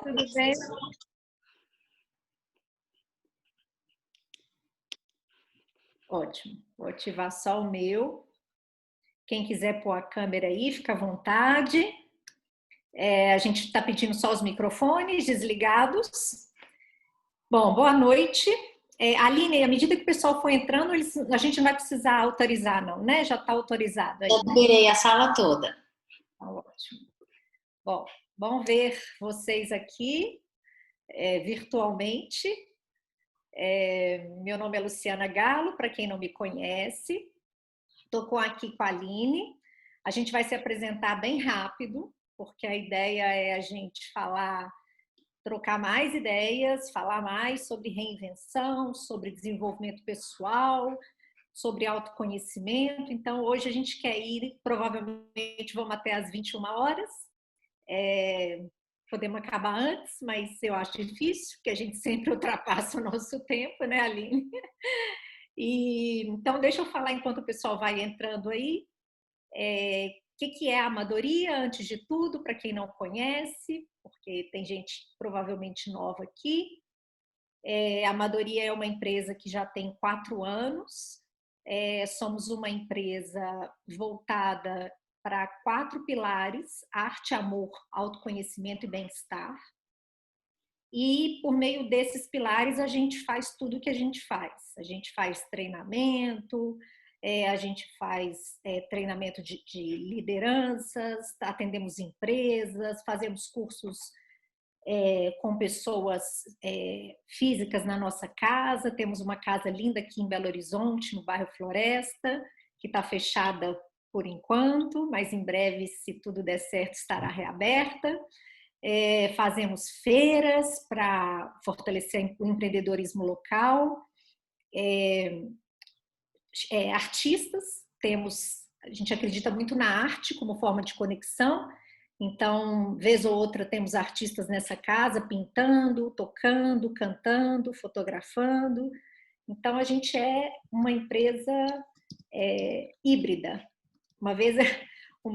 Tudo bem? Ótimo. Vou ativar só o meu. Quem quiser pôr a câmera aí, fica à vontade. A gente está pedindo só os microfones desligados. Bom, boa noite. Aline, à medida que o pessoal for entrando, a gente não vai precisar autorizar, não, né? Já está autorizado aí. Eu liberei a sala toda. Tá ótimo. Bom, vamos ver vocês aqui virtualmente. Meu nome é Luciana Galo, para quem não me conhece. Estou aqui com a Aline. A gente vai se apresentar bem rápido, porque a ideia é a gente trocar mais ideias, falar mais sobre reinvenção, sobre desenvolvimento pessoal, sobre autoconhecimento. Então, hoje a gente quer ir, provavelmente vamos até às 21 horas. Podemos acabar antes, mas eu acho difícil, porque a gente sempre ultrapassa o nosso tempo, né, Aline? Então, deixa eu falar enquanto o pessoal vai entrando aí. O que é a amadoria, antes de tudo, para quem não conhece, porque tem gente provavelmente nova aqui. A Amadoria é uma empresa que já tem 4 anos. Somos uma empresa voltada para 4 pilares: arte, amor, autoconhecimento e bem-estar. E por meio desses pilares a gente faz tudo o que a gente faz. A gente faz treinamento, a gente faz treinamento de lideranças, atendemos empresas, fazemos cursos com pessoas físicas na nossa casa. Temos uma casa linda aqui em Belo Horizonte, no bairro Floresta, que está fechada por enquanto, mas em breve, se tudo der certo, estará reaberta. Fazemos feiras para fortalecer o empreendedorismo local. Artistas, a gente acredita muito na arte como forma de conexão. Então, vez ou outra, temos artistas nessa casa pintando, tocando, cantando, fotografando. Então, a gente é uma empresa híbrida. Uma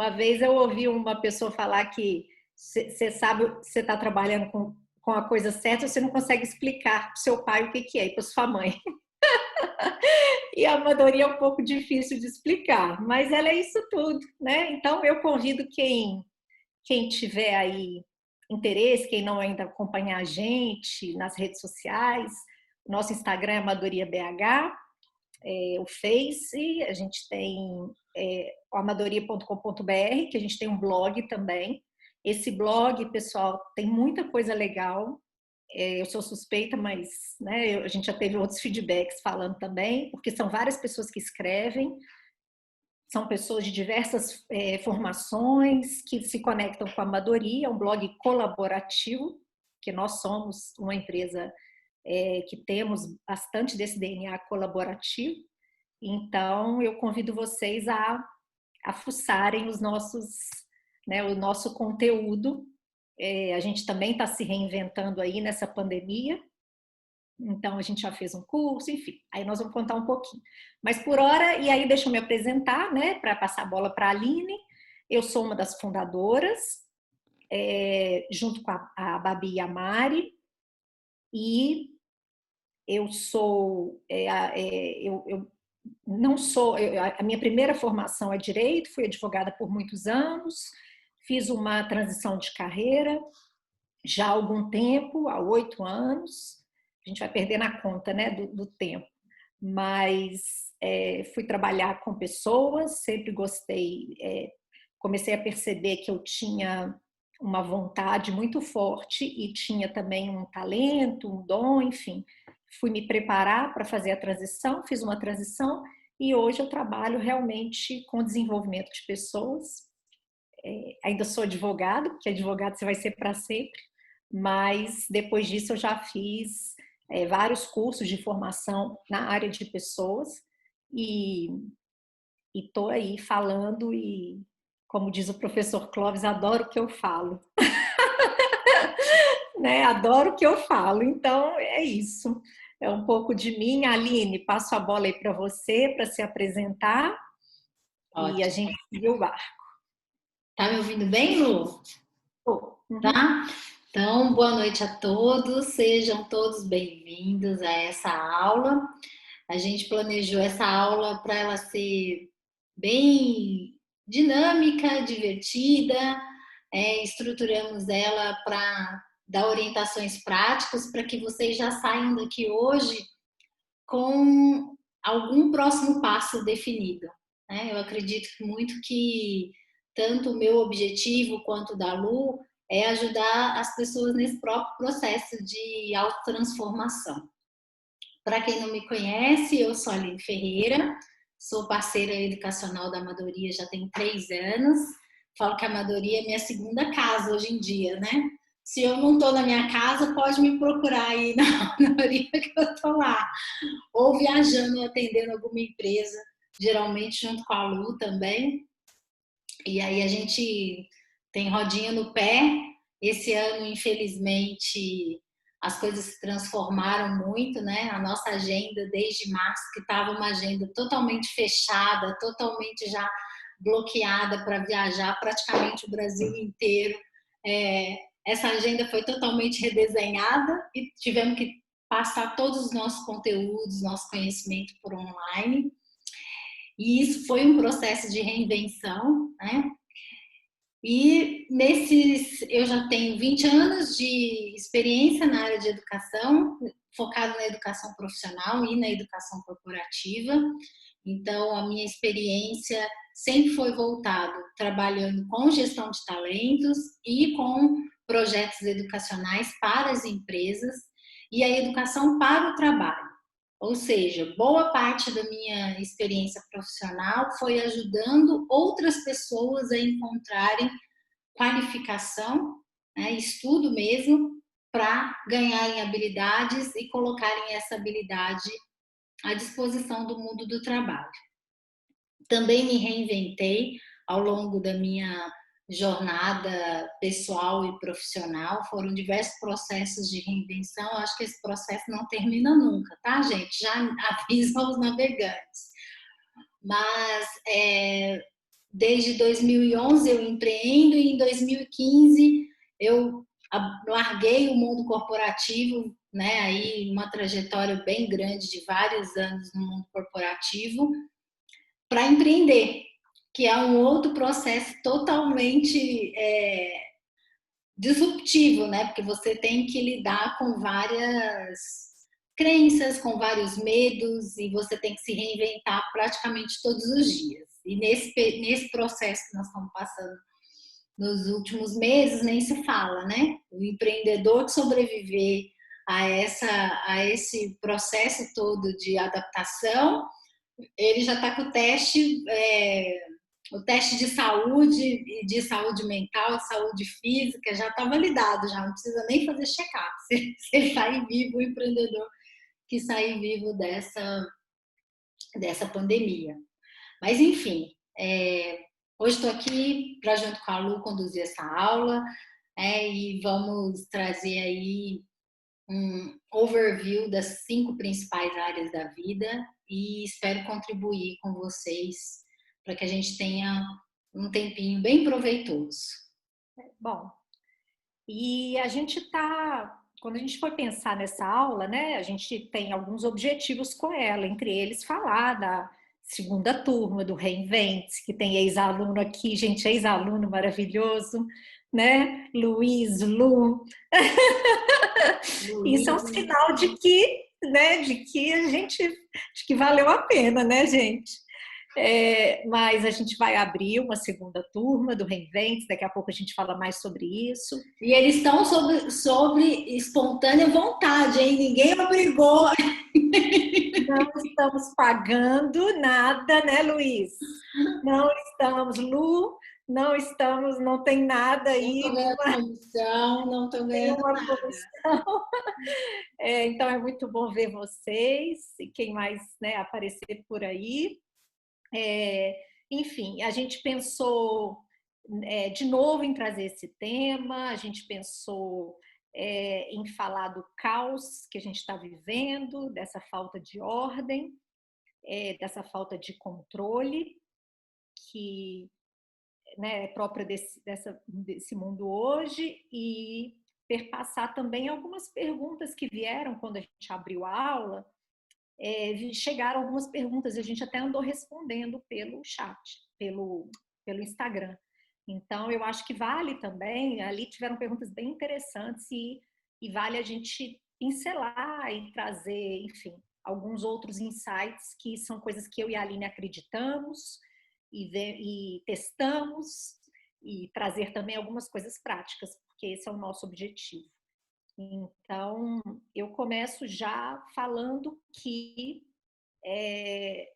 vez eu ouvi uma pessoa falar que você sabe, você está trabalhando com a coisa certa, você não consegue explicar para o seu pai o que é e para sua mãe. E a amadoria é um pouco difícil de explicar, mas ela é isso tudo, né? Então, eu convido quem tiver aí interesse, quem não ainda acompanhar a gente nas redes sociais. O nosso Instagram é Amadoria BH, o Face, a gente tem o amadoria.com.br, que a gente tem um blog também. Esse blog, pessoal, tem muita coisa legal. Eu sou suspeita, mas né, a gente já teve outros feedbacks falando também, porque são várias pessoas que escrevem, são pessoas de diversas formações que se conectam com a amadoria. É um blog colaborativo, que nós somos uma empresa que temos bastante desse DNA colaborativo. Então, eu convido vocês a fuçarem o nosso conteúdo. A gente também está se reinventando aí nessa pandemia. Então, a gente já fez um curso, enfim. Aí nós vamos contar um pouquinho. Mas por hora, e aí deixa eu me apresentar, né, para passar a bola para a Aline. Eu sou uma das fundadoras, junto com a Babi e a Mari. E eu sou... eu não sou... a minha primeira formação é Direito, fui advogada por muitos anos, fiz uma transição de carreira já há algum tempo, há 8 anos. A gente vai perder na conta, né, do tempo. Mas fui trabalhar com pessoas, sempre gostei, comecei a perceber que eu tinha uma vontade muito forte e tinha também um talento, um dom, enfim. Fui me preparar para fazer a transição, fiz uma transição e hoje eu trabalho realmente com desenvolvimento de pessoas. Ainda sou advogado, porque advogado você vai ser para sempre, mas depois disso eu já fiz vários cursos de formação na área de pessoas e estou aí falando e, como diz o professor Clóvis, adoro o que eu falo. Né? Adoro o que eu falo, então é isso. É um pouco de mim. Aline, passo a bola aí para você, para se apresentar. Ótimo. E a gente seguir o barco. Tá me ouvindo bem, Lu? Oh, tá? Então, boa noite a todos, sejam todos bem-vindos a essa aula. A gente planejou essa aula para ela ser bem dinâmica, divertida, estruturamos ela para dar orientações práticas para que vocês já saiam daqui hoje com algum próximo passo definido, né? Eu acredito muito que tanto o meu objetivo quanto o da Lu é ajudar as pessoas nesse próprio processo de autotransformação. Para quem não me conhece, eu sou a Aline Ferreira, sou parceira educacional da Amadoria já tem 3 anos. Falo que a Amadoria é minha segunda casa hoje em dia, né? Se eu não estou na minha casa, pode me procurar aí na Amadoria que eu estou lá. Ou viajando, atendendo alguma empresa, geralmente junto com a Lu também. E aí a gente tem rodinha no pé. Esse ano, infelizmente, as coisas se transformaram muito, né? A nossa agenda desde março, que estava uma agenda totalmente fechada, totalmente já bloqueada para viajar praticamente o Brasil inteiro. Essa agenda foi totalmente redesenhada e tivemos que passar todos os nossos conteúdos, nosso conhecimento por online. E isso foi um processo de reinvenção, né? E eu já tenho 20 anos de experiência na área de educação, focado na educação profissional e na educação corporativa. Então, a minha experiência sempre foi voltado trabalhando com gestão de talentos e com projetos educacionais para as empresas e a educação para o trabalho. Ou seja, boa parte da minha experiência profissional foi ajudando outras pessoas a encontrarem qualificação, né, estudo mesmo, para ganharem habilidades e colocarem essa habilidade à disposição do mundo do trabalho. Também me reinventei ao longo da minha jornada pessoal e profissional. Foram diversos processos de reinvenção. Eu acho que esse processo não termina nunca, tá, gente? Já aviso aos navegantes. Mas desde 2011 eu empreendo e em 2015 eu larguei o mundo corporativo, né? Aí uma trajetória bem grande de vários anos no mundo corporativo para empreender, que é um outro processo totalmente disruptivo, né? Porque você tem que lidar com várias crenças, com vários medos e você tem que se reinventar praticamente todos os dias. E nesse processo que nós estamos passando nos últimos meses, nem se fala, né? O empreendedor que sobreviver a esse processo todo de adaptação, ele já está com o teste de saúde mental, de saúde física, já está validado, já não precisa nem fazer check-up. Você sai vivo, o empreendedor que sair vivo dessa pandemia. Mas, enfim, hoje estou aqui para, junto com a Lu, conduzir essa aula e vamos trazer aí um overview das 5 principais áreas da vida e espero contribuir com vocês para que a gente tenha um tempinho bem proveitoso. Bom, e a gente está, quando a gente for pensar nessa aula, né, a gente tem alguns objetivos com ela, entre eles falar da segunda turma do Reinvente, que tem ex-aluno aqui, gente, ex-aluno maravilhoso, né? Luiz, Lu. Isso é um sinal de que, né, de que valeu a pena, né, gente? Mas a gente vai abrir uma segunda turma do Reinventes, daqui a pouco a gente fala mais sobre isso. E eles estão sobre espontânea vontade, hein? Ninguém obrigou. Não estamos pagando nada, né, Luiz? Não estamos, Lu, não estamos, não tem nada Não aí, estou ganhando comissão, não estou ganhando nenhuma nada. comissão. Então é muito bom ver vocês e quem mais, né, aparecer por aí. Enfim, a gente pensou de novo em trazer esse tema, a gente pensou em falar do caos que a gente está vivendo, dessa falta de ordem, dessa falta de controle que, né, é própria desse mundo hoje, e perpassar também algumas perguntas que vieram quando a gente abriu a aula. Chegaram algumas perguntas e a gente até andou respondendo pelo chat, pelo Instagram. Então, eu acho que vale também, ali tiveram perguntas bem interessantes e vale a gente pincelar e trazer, enfim, alguns outros insights que são coisas que eu e a Aline acreditamos e testamos e trazer também algumas coisas práticas, porque esse é o nosso objetivo. Então, eu começo já falando que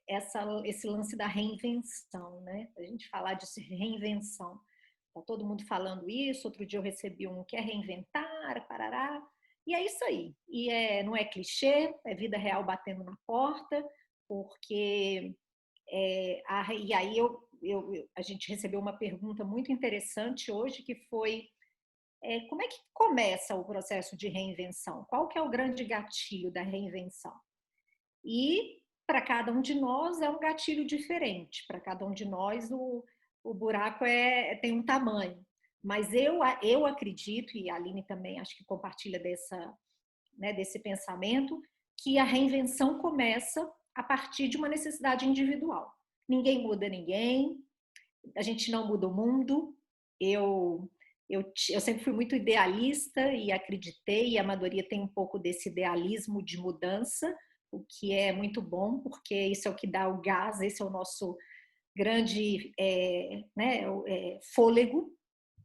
esse lance da reinvenção, né? A gente falar de reinvenção. Está todo mundo falando isso. Outro dia eu recebi um que é reinventar, parará. E é isso aí. E não é clichê, é vida real batendo na porta, porque e aí a gente recebeu uma pergunta muito interessante hoje, que foi como é que começa o processo de reinvenção? Qual que é o grande gatilho da reinvenção? E para cada um de nós é um gatilho diferente. Para cada um de nós o buraco tem um tamanho. Mas eu acredito, e a Aline também acho que compartilha desse pensamento, que a reinvenção começa a partir de uma necessidade individual. Ninguém muda ninguém, a gente não muda o mundo. Eu sempre fui muito idealista e acreditei, e a Madoria tem um pouco desse idealismo de mudança, o que é muito bom, porque isso é o que dá o gás, esse é o nosso grande fôlego,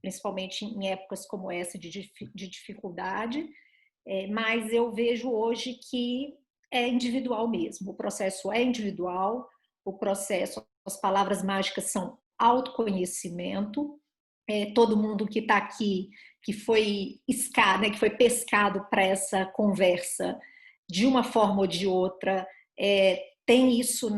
principalmente em épocas como essa de dificuldade. Mas eu vejo hoje que é individual mesmo, o processo é individual, o processo, as palavras mágicas são autoconhecimento. Todo mundo que está aqui, que foi que foi pescado para essa conversa de uma forma ou de outra, tem isso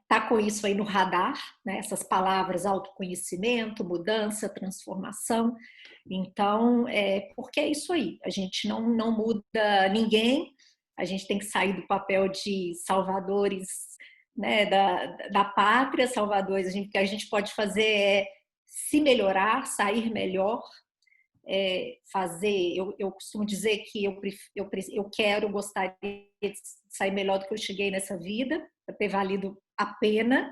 tá com isso aí no radar, né? Essas palavras autoconhecimento, mudança, transformação. Então, porque é isso aí, a gente não muda ninguém, a gente tem que sair do papel de salvadores, né, da pátria. Salvadores, o que a gente pode fazer se melhorar, sair melhor, fazer. Eu costumo dizer que gostaria de sair melhor do que eu cheguei nessa vida, para ter valido a pena.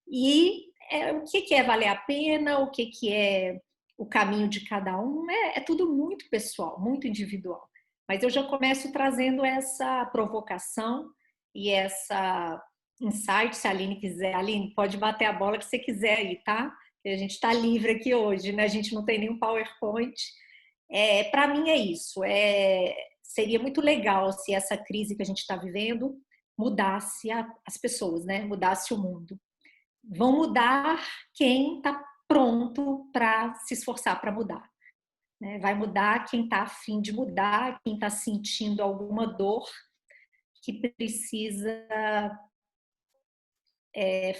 E o que é valer a pena, o que é o caminho de cada um, é tudo muito pessoal, muito individual. Mas eu já começo trazendo essa provocação e essa insight, se a Aline quiser. Aline, pode bater a bola que você quiser aí, tá? A gente está livre aqui hoje, né? A gente não tem nenhum PowerPoint. Para mim é isso. Seria muito legal se essa crise que a gente está vivendo mudasse as pessoas, né? Mudasse o mundo. Vão mudar quem está pronto para se esforçar para mudar, né? Vai mudar quem está a fim de mudar, quem está sentindo alguma dor que precisa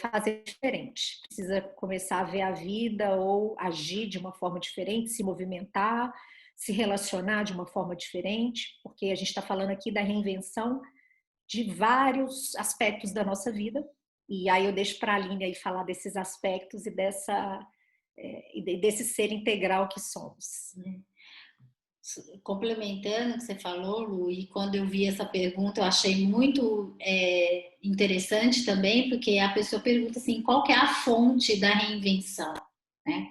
fazer diferente, precisa começar a ver a vida ou agir de uma forma diferente, se movimentar, se relacionar de uma forma diferente, porque a gente está falando aqui da reinvenção de vários aspectos da nossa vida. E aí eu deixo para a Aline aí falar desses aspectos e desse ser integral que somos. Complementando o que você falou, Lu, e quando eu vi essa pergunta, eu achei muito interessante também, porque a pessoa pergunta assim, qual que é a fonte da reinvenção, né?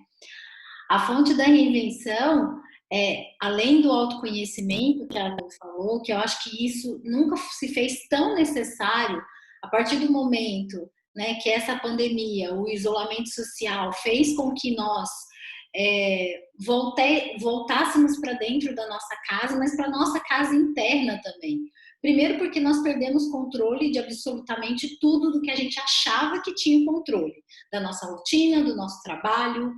A fonte da reinvenção além do autoconhecimento que a Lu falou, que eu acho que isso nunca se fez tão necessário a partir do momento, né, que essa pandemia, o isolamento social fez com que nós voltássemos para dentro da nossa casa, mas para nossa casa interna também. Primeiro porque nós perdemos controle de absolutamente tudo do que a gente achava que tinha controle, da nossa rotina, do nosso trabalho,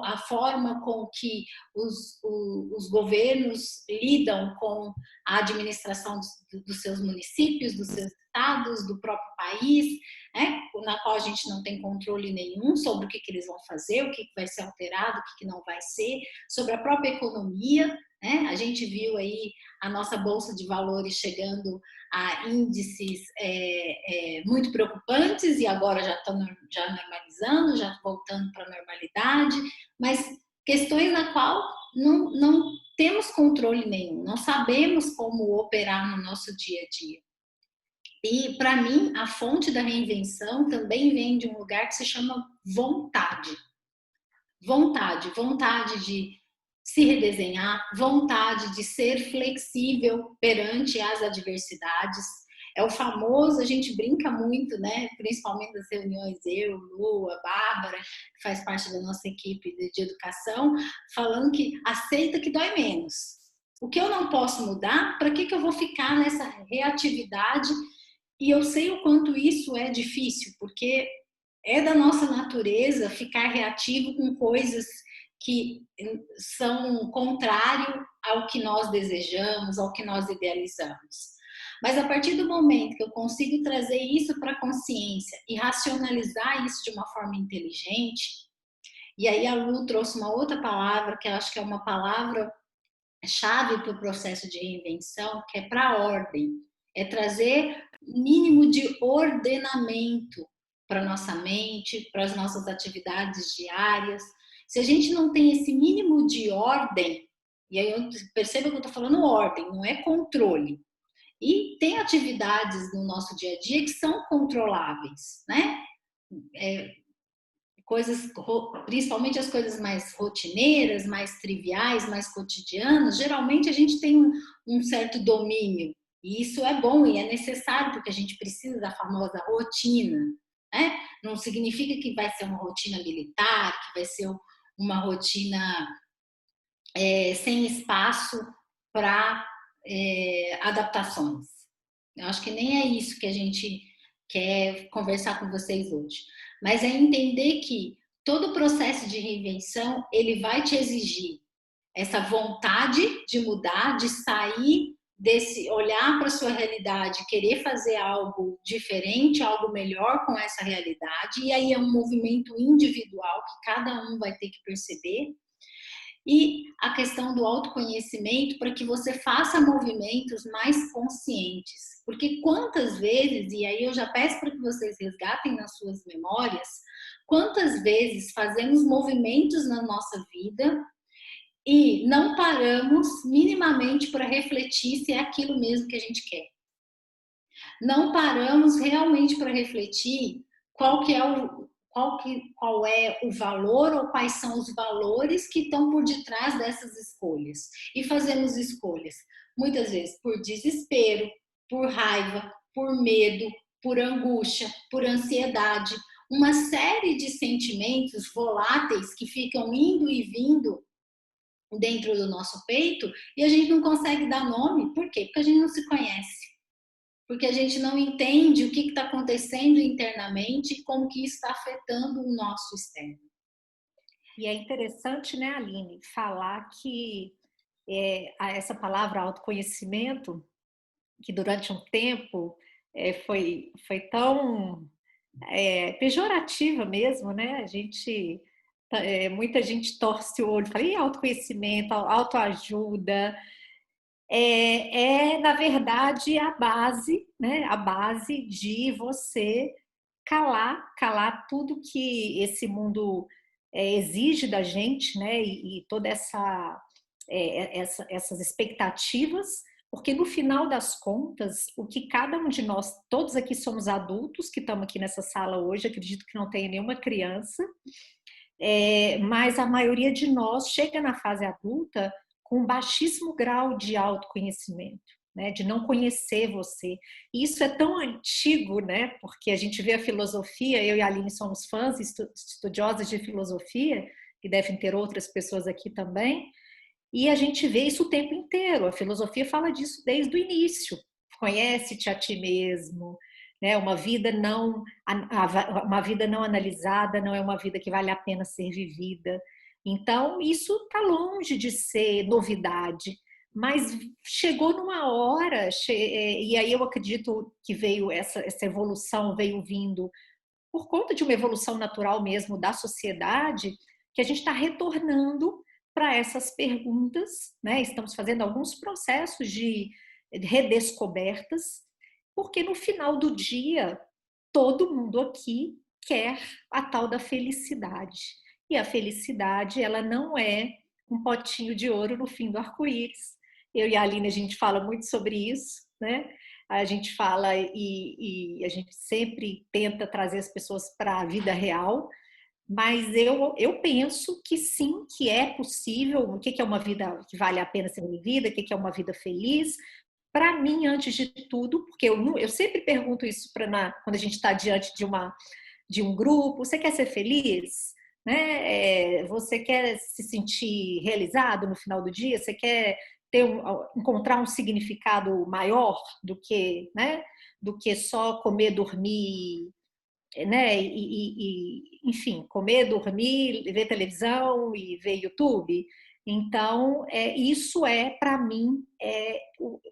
a forma com que os governos lidam com a administração dos seus municípios, dos seus estados, do próprio país, né, na qual a gente não tem controle nenhum sobre o que eles vão fazer, o que vai ser alterado, o que não vai ser, sobre a própria economia, né? A gente viu aí a nossa Bolsa de Valores chegando a índices muito preocupantes e agora já estão já normalizando, já voltando para a normalidade, mas questões na qual não temos controle nenhum, não sabemos como operar no nosso dia a dia. E, para mim, a fonte da reinvenção também vem de um lugar que se chama vontade. Vontade de se redesenhar, vontade de ser flexível perante as adversidades. É o famoso, a gente brinca muito, né? Principalmente nas reuniões, eu, Lu, a Bárbara, que faz parte da nossa equipe de educação, falando que aceita que dói menos. O que eu não posso mudar, para que eu vou ficar nessa reatividade? E eu sei o quanto isso é difícil, porque é da nossa natureza ficar reativo com coisas que são contrário ao que nós desejamos, ao que nós idealizamos. Mas a partir do momento que eu consigo trazer isso para a consciência e racionalizar isso de uma forma inteligente, e aí a Lu trouxe uma outra palavra, que eu acho que é uma palavra chave para o processo de reinvenção, que é para a ordem. É trazer um mínimo de ordenamento para a nossa mente, para as nossas atividades diárias. Se a gente não tem esse mínimo de ordem, e aí eu percebo que eu estou falando ordem, não é controle. E tem atividades no nosso dia a dia que são controláveis, né? Coisas, principalmente as coisas mais rotineiras, mais triviais, mais cotidianas, geralmente a gente tem um certo domínio. E isso é bom e é necessário, porque a gente precisa da famosa rotina. Né? Não significa que vai ser uma rotina militar, que vai ser uma rotina sem espaço para adaptações. Eu acho que nem é isso que a gente quer conversar com vocês hoje. Mas é entender que todo o processo de reinvenção, ele vai te exigir essa vontade de mudar, de sair desse, olhar para a sua realidade, querer fazer algo diferente, algo melhor com essa realidade. E aí é um movimento individual que cada um vai ter que perceber. E a questão do autoconhecimento para que você faça movimentos mais conscientes. Porque quantas vezes, e aí eu já peço para que vocês resgatem nas suas memórias, quantas vezes fazemos movimentos na nossa vida e não paramos minimamente para refletir se é aquilo mesmo que a gente quer. Não paramos realmente para refletir qual é o valor ou quais são os valores que estão por detrás dessas escolhas. E fazemos escolhas, muitas vezes, por desespero, por raiva, por medo, por angústia, por ansiedade. Uma série de sentimentos voláteis que ficam indo e vindo dentro do nosso peito e a gente não consegue dar nome. Por quê? Porque a gente não se conhece. Porque a gente não entende o que está acontecendo internamente e como que isso está afetando o nosso externo. E é interessante, né, Aline, falar que essa palavra autoconhecimento, que durante um tempo foi tão pejorativa mesmo, né? Muita gente torce o olho, fala, e autoconhecimento, autoajuda, na verdade, a base, né? A base de você calar tudo que esse mundo exige da gente, né? E toda essas expectativas, porque no final das contas, o que cada um de nós, todos aqui somos adultos que estamos aqui nessa sala hoje, acredito que não tem nenhuma criança, mas a maioria de nós chega na fase adulta com um baixíssimo grau de autoconhecimento, né, de não conhecer você. E isso é tão antigo, né, porque a gente vê a filosofia, eu e a Aline somos fãs, estudiosas de filosofia, e devem ter outras pessoas aqui também, e a gente vê isso o tempo inteiro. A filosofia fala disso desde o início. Conhece-te a ti mesmo, né? Uma vida não analisada não é uma vida que vale a pena ser vivida. Então, isso está longe de ser novidade, mas chegou numa hora, e aí eu acredito que veio essa evolução, veio vindo por conta de uma evolução natural mesmo da sociedade, que a gente está retornando para essas perguntas, né? Estamos fazendo alguns processos de redescobertas, porque no final do dia, todo mundo aqui quer a tal da felicidade. E a felicidade, ela não é um potinho de ouro no fim do arco-íris. Eu e a Aline, a gente fala muito sobre isso, né? A gente fala e a gente sempre tenta trazer as pessoas para a vida real, mas eu penso que sim, que é possível. O que é uma vida que vale a pena ser vivida? O que é uma vida feliz? Para mim, antes de tudo, porque eu sempre pergunto isso quando a gente está diante de um grupo: você quer ser feliz? Né? Você quer se sentir realizado no final do dia? Você quer encontrar um significado maior do que, né? Do que só comer, dormir, né? Enfim, comer, dormir, ver televisão e ver YouTube. Então, isso para mim,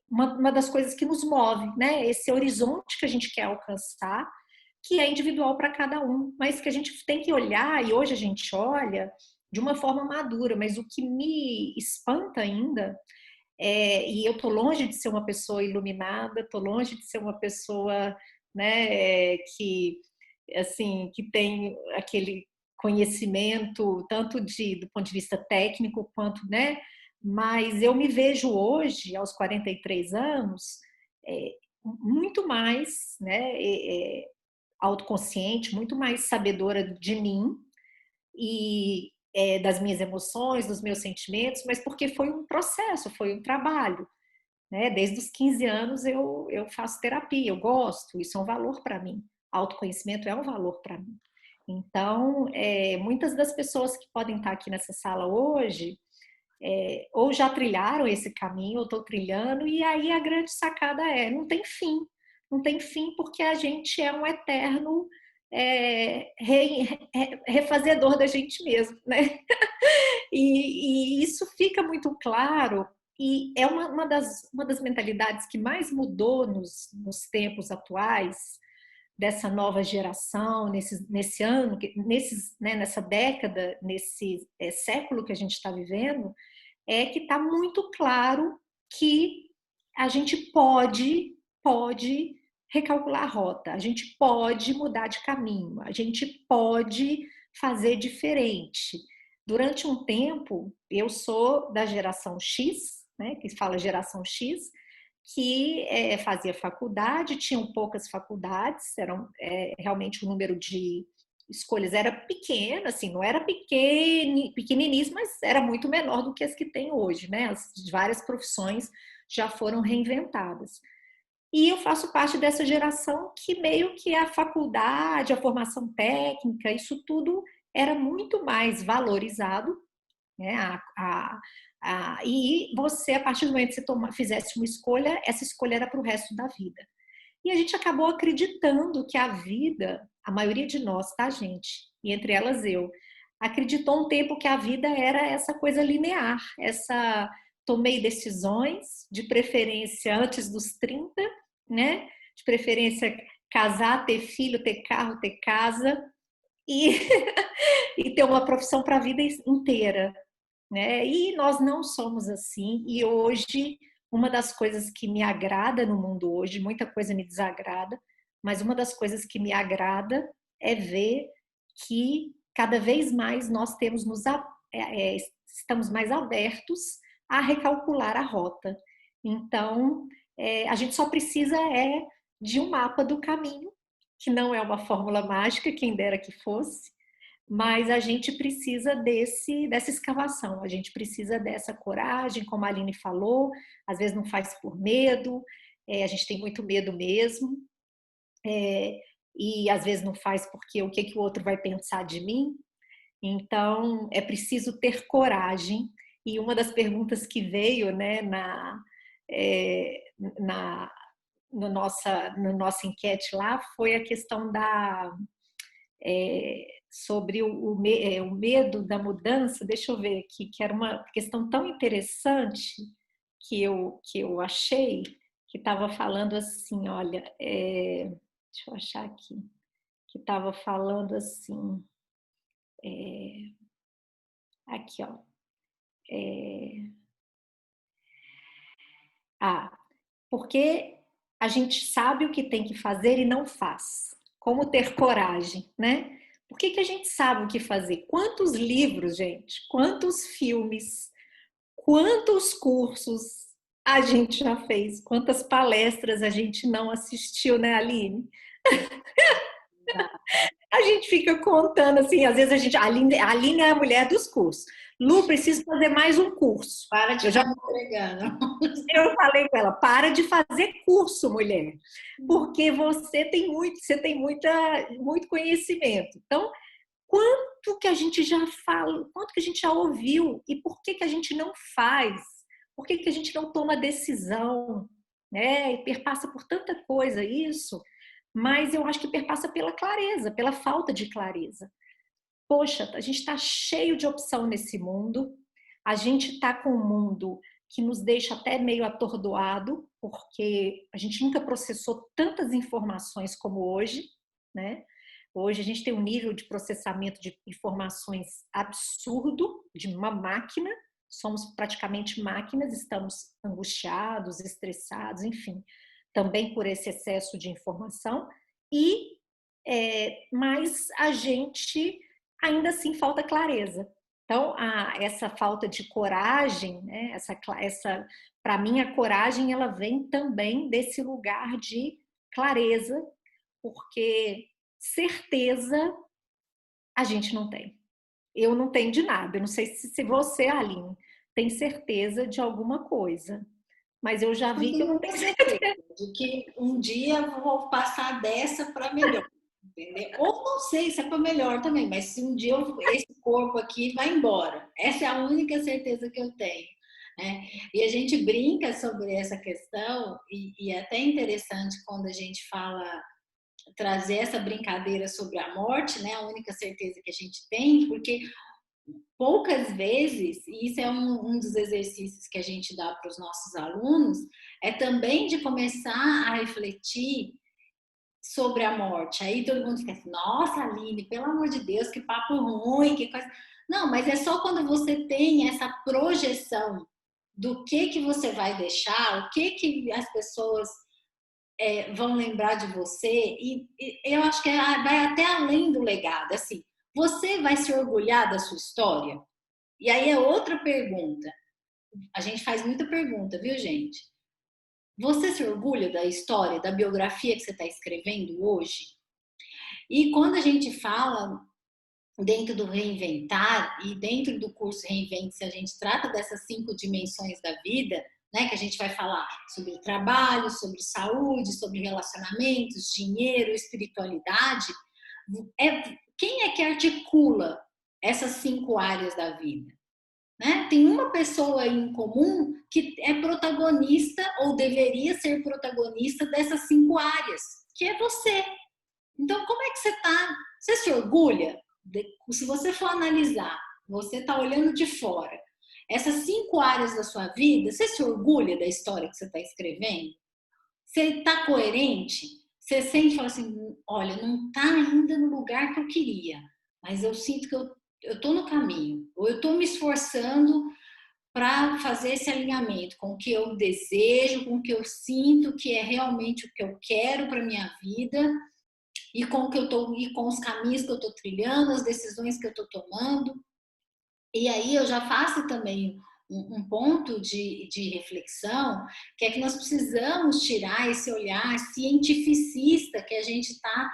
uma das coisas que nos move, né? Esse horizonte que a gente quer alcançar, que é individual para cada um, mas que a gente tem que olhar, e hoje a gente olha de uma forma madura, mas o que me espanta ainda, e eu tô longe de ser uma pessoa iluminada, tô longe de ser uma pessoa, né, que assim, que tem aquele conhecimento tanto do ponto de vista técnico quanto, né? Mas eu me vejo hoje, aos 43 anos, muito mais, né, autoconsciente, muito mais sabedora de mim e das minhas emoções, dos meus sentimentos, mas porque foi um processo, foi um trabalho, né? Desde os 15 anos eu faço terapia, eu gosto, isso é um valor para mim. Autoconhecimento é um valor para mim. Então, muitas das pessoas que podem estar aqui nessa sala hoje, ou já trilharam esse caminho, ou estão trilhando, e aí a grande sacada não tem fim. Não tem fim porque a gente é um eterno refazedor da gente mesmo, né? E isso fica muito claro, e é uma das mentalidades que mais mudou nos tempos atuais, dessa nova geração, nesse ano, né, nessa década, nesse século que a gente está vivendo, é que está muito claro que a gente pode recalcular a rota, a gente pode mudar de caminho, a gente pode fazer diferente. Durante um tempo, eu sou da geração X, né, que fala geração X, que fazia faculdade, tinham poucas faculdades, eram realmente o número de escolhas era pequena, assim, não era pequeniníssimo, mas era muito menor do que as que tem hoje, né? As várias profissões já foram reinventadas. E eu faço parte dessa geração que meio que a faculdade, a formação técnica, isso tudo era muito mais valorizado, né? E você, a partir do momento que você fizesse uma escolha, essa escolha era para o resto da vida. E a gente acabou acreditando que a vida, a maioria de nós, tá, gente? E entre elas eu, acreditou um tempo que a vida era essa coisa linear, essa tomei decisões, de preferência antes dos 30, né? De preferência casar, ter filho, ter carro, ter casa e, e ter uma profissão para a vida inteira, né? E nós não somos assim. E hoje, uma das coisas que me agrada no mundo hoje, muita coisa me desagrada, mas uma das coisas que me agrada é ver que cada vez mais nós estamos mais abertos a recalcular a rota. Então, a gente só precisa de um mapa do caminho, que não é uma fórmula mágica, quem dera que fosse, mas a gente precisa dessa escavação, a gente precisa dessa coragem, como a Aline falou, às vezes não faz por medo, a gente tem muito medo mesmo, e às vezes não faz porque o que o outro vai pensar de mim. Então, é preciso ter coragem. E uma das perguntas que veio, né, é, na, no nossa enquete lá foi a questão sobre o medo da mudança. Deixa eu ver aqui, que era uma questão tão interessante que eu achei, que estava falando assim, olha, deixa eu achar aqui, que estava falando assim, aqui, ó. Porque a gente sabe o que tem que fazer e não faz. Como ter coragem, né? Por que que a gente sabe o que fazer? Quantos livros, gente? Quantos filmes? Quantos cursos a gente já fez? Quantas palestras a gente não assistiu, né, Aline? A gente fica contando assim, às vezes a Aline é a mulher dos cursos. Lu, preciso fazer mais um curso. Para de Eu já ficar me entregando. eu falei com ela, para de fazer curso, mulher, porque muito conhecimento. Então, quanto que a gente já fala, quanto que a gente já ouviu e por que que a gente não faz? Por que que a gente não toma decisão? Né? E perpassa por tanta coisa isso, mas eu acho que perpassa pela clareza, pela falta de clareza. Poxa, a gente está cheio de opção nesse mundo, a gente está com um mundo que nos deixa até meio atordoado, porque a gente nunca processou tantas informações como hoje, né? Hoje a gente tem um nível de processamento de informações absurdo, de uma máquina, somos praticamente máquinas, estamos angustiados, estressados, enfim, também por esse excesso de informação, mas a gente ainda assim falta clareza. Então, essa falta de coragem, né, para mim, a coragem ela vem também desse lugar de clareza, porque certeza a gente não tem. Eu não tenho de nada. Eu não sei se você, Aline, tem certeza de alguma coisa, mas eu já Eu vi que eu tenho não muita tenho certeza certeza. de que um dia eu vou passar dessa para melhor, entendeu? Ou não sei se é para melhor também, mas se um dia esse corpo aqui vai embora. Essa é a única certeza que eu tenho. Né? E a gente brinca sobre essa questão, e é até interessante quando a gente fala, trazer essa brincadeira sobre a morte, né? A única certeza que a gente tem, porque poucas vezes, e isso é um dos exercícios que a gente dá para os nossos alunos, é também de começar a refletir sobre a morte. Aí todo mundo fica assim, nossa, Aline, pelo amor de Deus, que papo ruim, que coisa. Não, mas é só quando você tem essa projeção do que você vai deixar, o que as pessoas vão lembrar de você, e eu acho que vai até além do legado. Assim, você vai se orgulhar da sua história? E aí é outra pergunta. A gente faz muita pergunta, viu, gente? Você se orgulha da história, da biografia que você está escrevendo hoje? E quando a gente fala dentro do reinventar e dentro do curso Reinvente-se, a gente trata dessas 5 dimensões da vida, né? Que a gente vai falar sobre trabalho, sobre saúde, sobre relacionamentos, dinheiro, espiritualidade. Quem é que articula essas 5 áreas da vida? Né? Tem uma pessoa em comum que é protagonista ou deveria ser protagonista dessas 5 áreas, que é você. Então, como é que você está? Você se orgulha? Se você for analisar, você está olhando de fora, essas 5 áreas da sua vida, você se orgulha da história que você está escrevendo? Você está coerente? Você sente e fala assim, olha, não está ainda no lugar que eu queria, mas eu sinto que eu estou no caminho, ou eu estou me esforçando para fazer esse alinhamento com o que eu desejo, com o que eu sinto que é realmente o que eu quero para minha vida, e com o que eu tô, e com os caminhos que eu estou trilhando, as decisões que eu estou tomando. E aí eu já faço também um ponto de reflexão, que é que nós precisamos tirar esse olhar cientificista que a gente está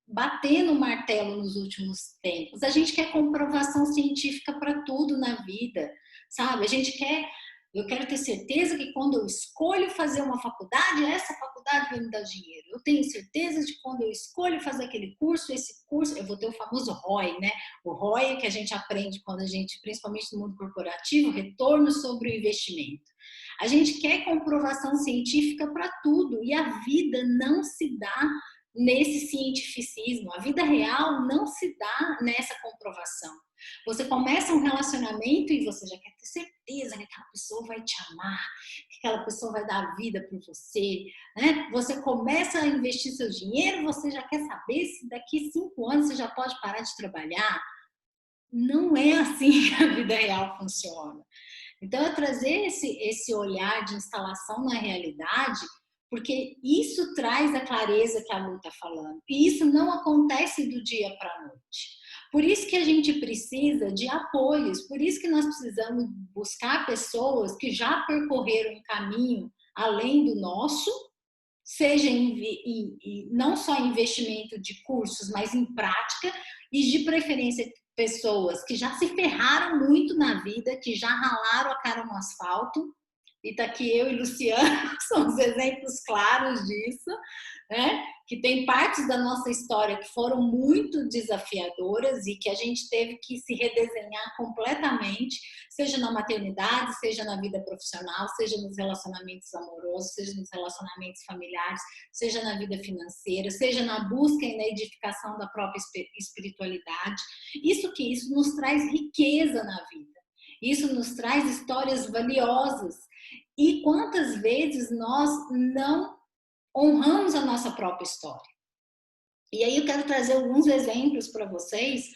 batendo o martelo nos últimos tempos. A gente quer comprovação científica para tudo na vida, sabe? Eu quero ter certeza que quando eu escolho fazer uma faculdade, essa faculdade vai me dar dinheiro. Eu tenho certeza de que quando eu escolho fazer aquele curso, esse curso, eu vou ter o famoso ROI, né? O ROI que a gente aprende quando a gente, principalmente no mundo corporativo, retorno sobre o investimento. A gente quer comprovação científica para tudo, e a vida não se dá nesse cientificismo. A vida real não se dá nessa comprovação. Você começa um relacionamento e você já quer ter certeza que aquela pessoa vai te amar, que aquela pessoa vai dar a vida para você, né? Você começa a investir seu dinheiro, você já quer saber se daqui 5 anos você já pode parar de trabalhar. Não é assim que a vida real funciona. Então, é trazer esse olhar de instalação na realidade, porque isso traz a clareza que a Lu está falando. E isso não acontece do dia para a noite. Por isso que a gente precisa de apoios, por isso que nós precisamos buscar pessoas que já percorreram um caminho além do nosso, seja não só em investimento de cursos, mas em prática, e de preferência pessoas que já se ferraram muito na vida, que já ralaram a cara no asfalto, e tá aqui eu e Luciano, somos exemplos claros disso, né? Que tem partes da nossa história que foram muito desafiadoras e que a gente teve que se redesenhar completamente, seja na maternidade, seja na vida profissional, seja nos relacionamentos amorosos, seja nos relacionamentos familiares, seja na vida financeira, seja na busca e na edificação da própria espiritualidade. Isso nos traz riqueza na vida. Isso nos traz histórias valiosas. E quantas vezes nós não honramos a nossa própria história? E aí eu quero trazer alguns exemplos para vocês.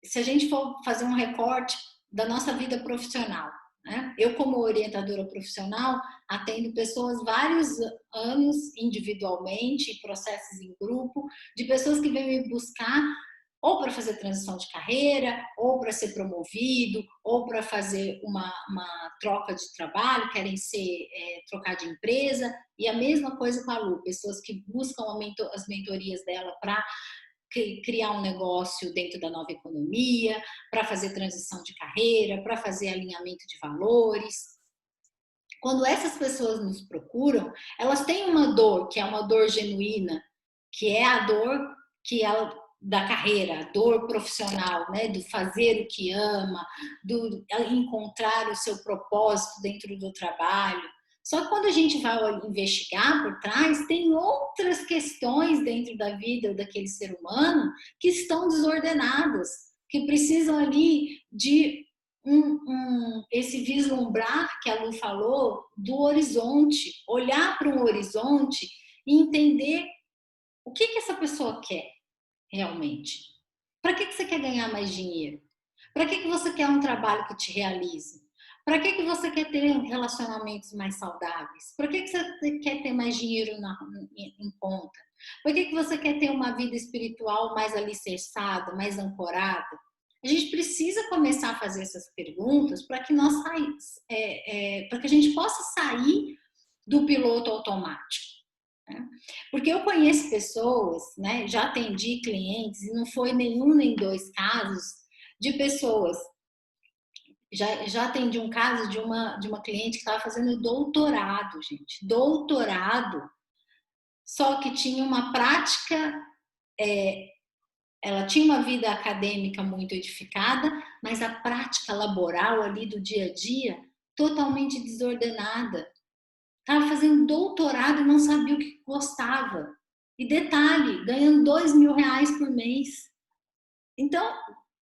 Se a gente for fazer um recorte da nossa vida profissional, né? Eu, como orientadora profissional, atendo pessoas vários anos individualmente, processos em grupo, de pessoas que vêm me buscar ou para fazer transição de carreira, ou para ser promovido, ou para fazer uma troca de trabalho, querem trocar de empresa, e a mesma coisa com a Lu, pessoas que buscam as mentorias dela para criar um negócio dentro da nova economia, para fazer transição de carreira, para fazer alinhamento de valores. Quando essas pessoas nos procuram, elas têm uma dor, que é uma dor genuína, que é a dor que ela da carreira, a dor profissional, né, do fazer o que ama, do encontrar o seu propósito dentro do trabalho. Só que quando a gente vai investigar por trás, tem outras questões dentro da vida daquele ser humano que estão desordenadas, que precisam ali de esse vislumbrar que a Lu falou do horizonte, olhar para um horizonte e entender o que essa pessoa quer realmente. Para que você quer ganhar mais dinheiro? Para que você quer um trabalho que te realize? Para que você quer ter relacionamentos mais saudáveis? Para que você quer ter mais dinheiro em conta? Para que você quer ter uma vida espiritual mais alicerçada, mais ancorada? A gente precisa começar a fazer essas perguntas para que para que a gente possa sair do piloto automático. Porque eu conheço pessoas, né, já atendi clientes, e não foi nenhum nem dois casos, de pessoas. Já atendi um caso de uma cliente que estava fazendo doutorado, gente. Doutorado, só que tinha uma prática, ela tinha uma vida acadêmica muito edificada, mas a prática laboral ali do dia a dia totalmente desordenada. Estava fazendo doutorado e não sabia o que gostava. E detalhe, ganhando R$2.000 por mês. Então,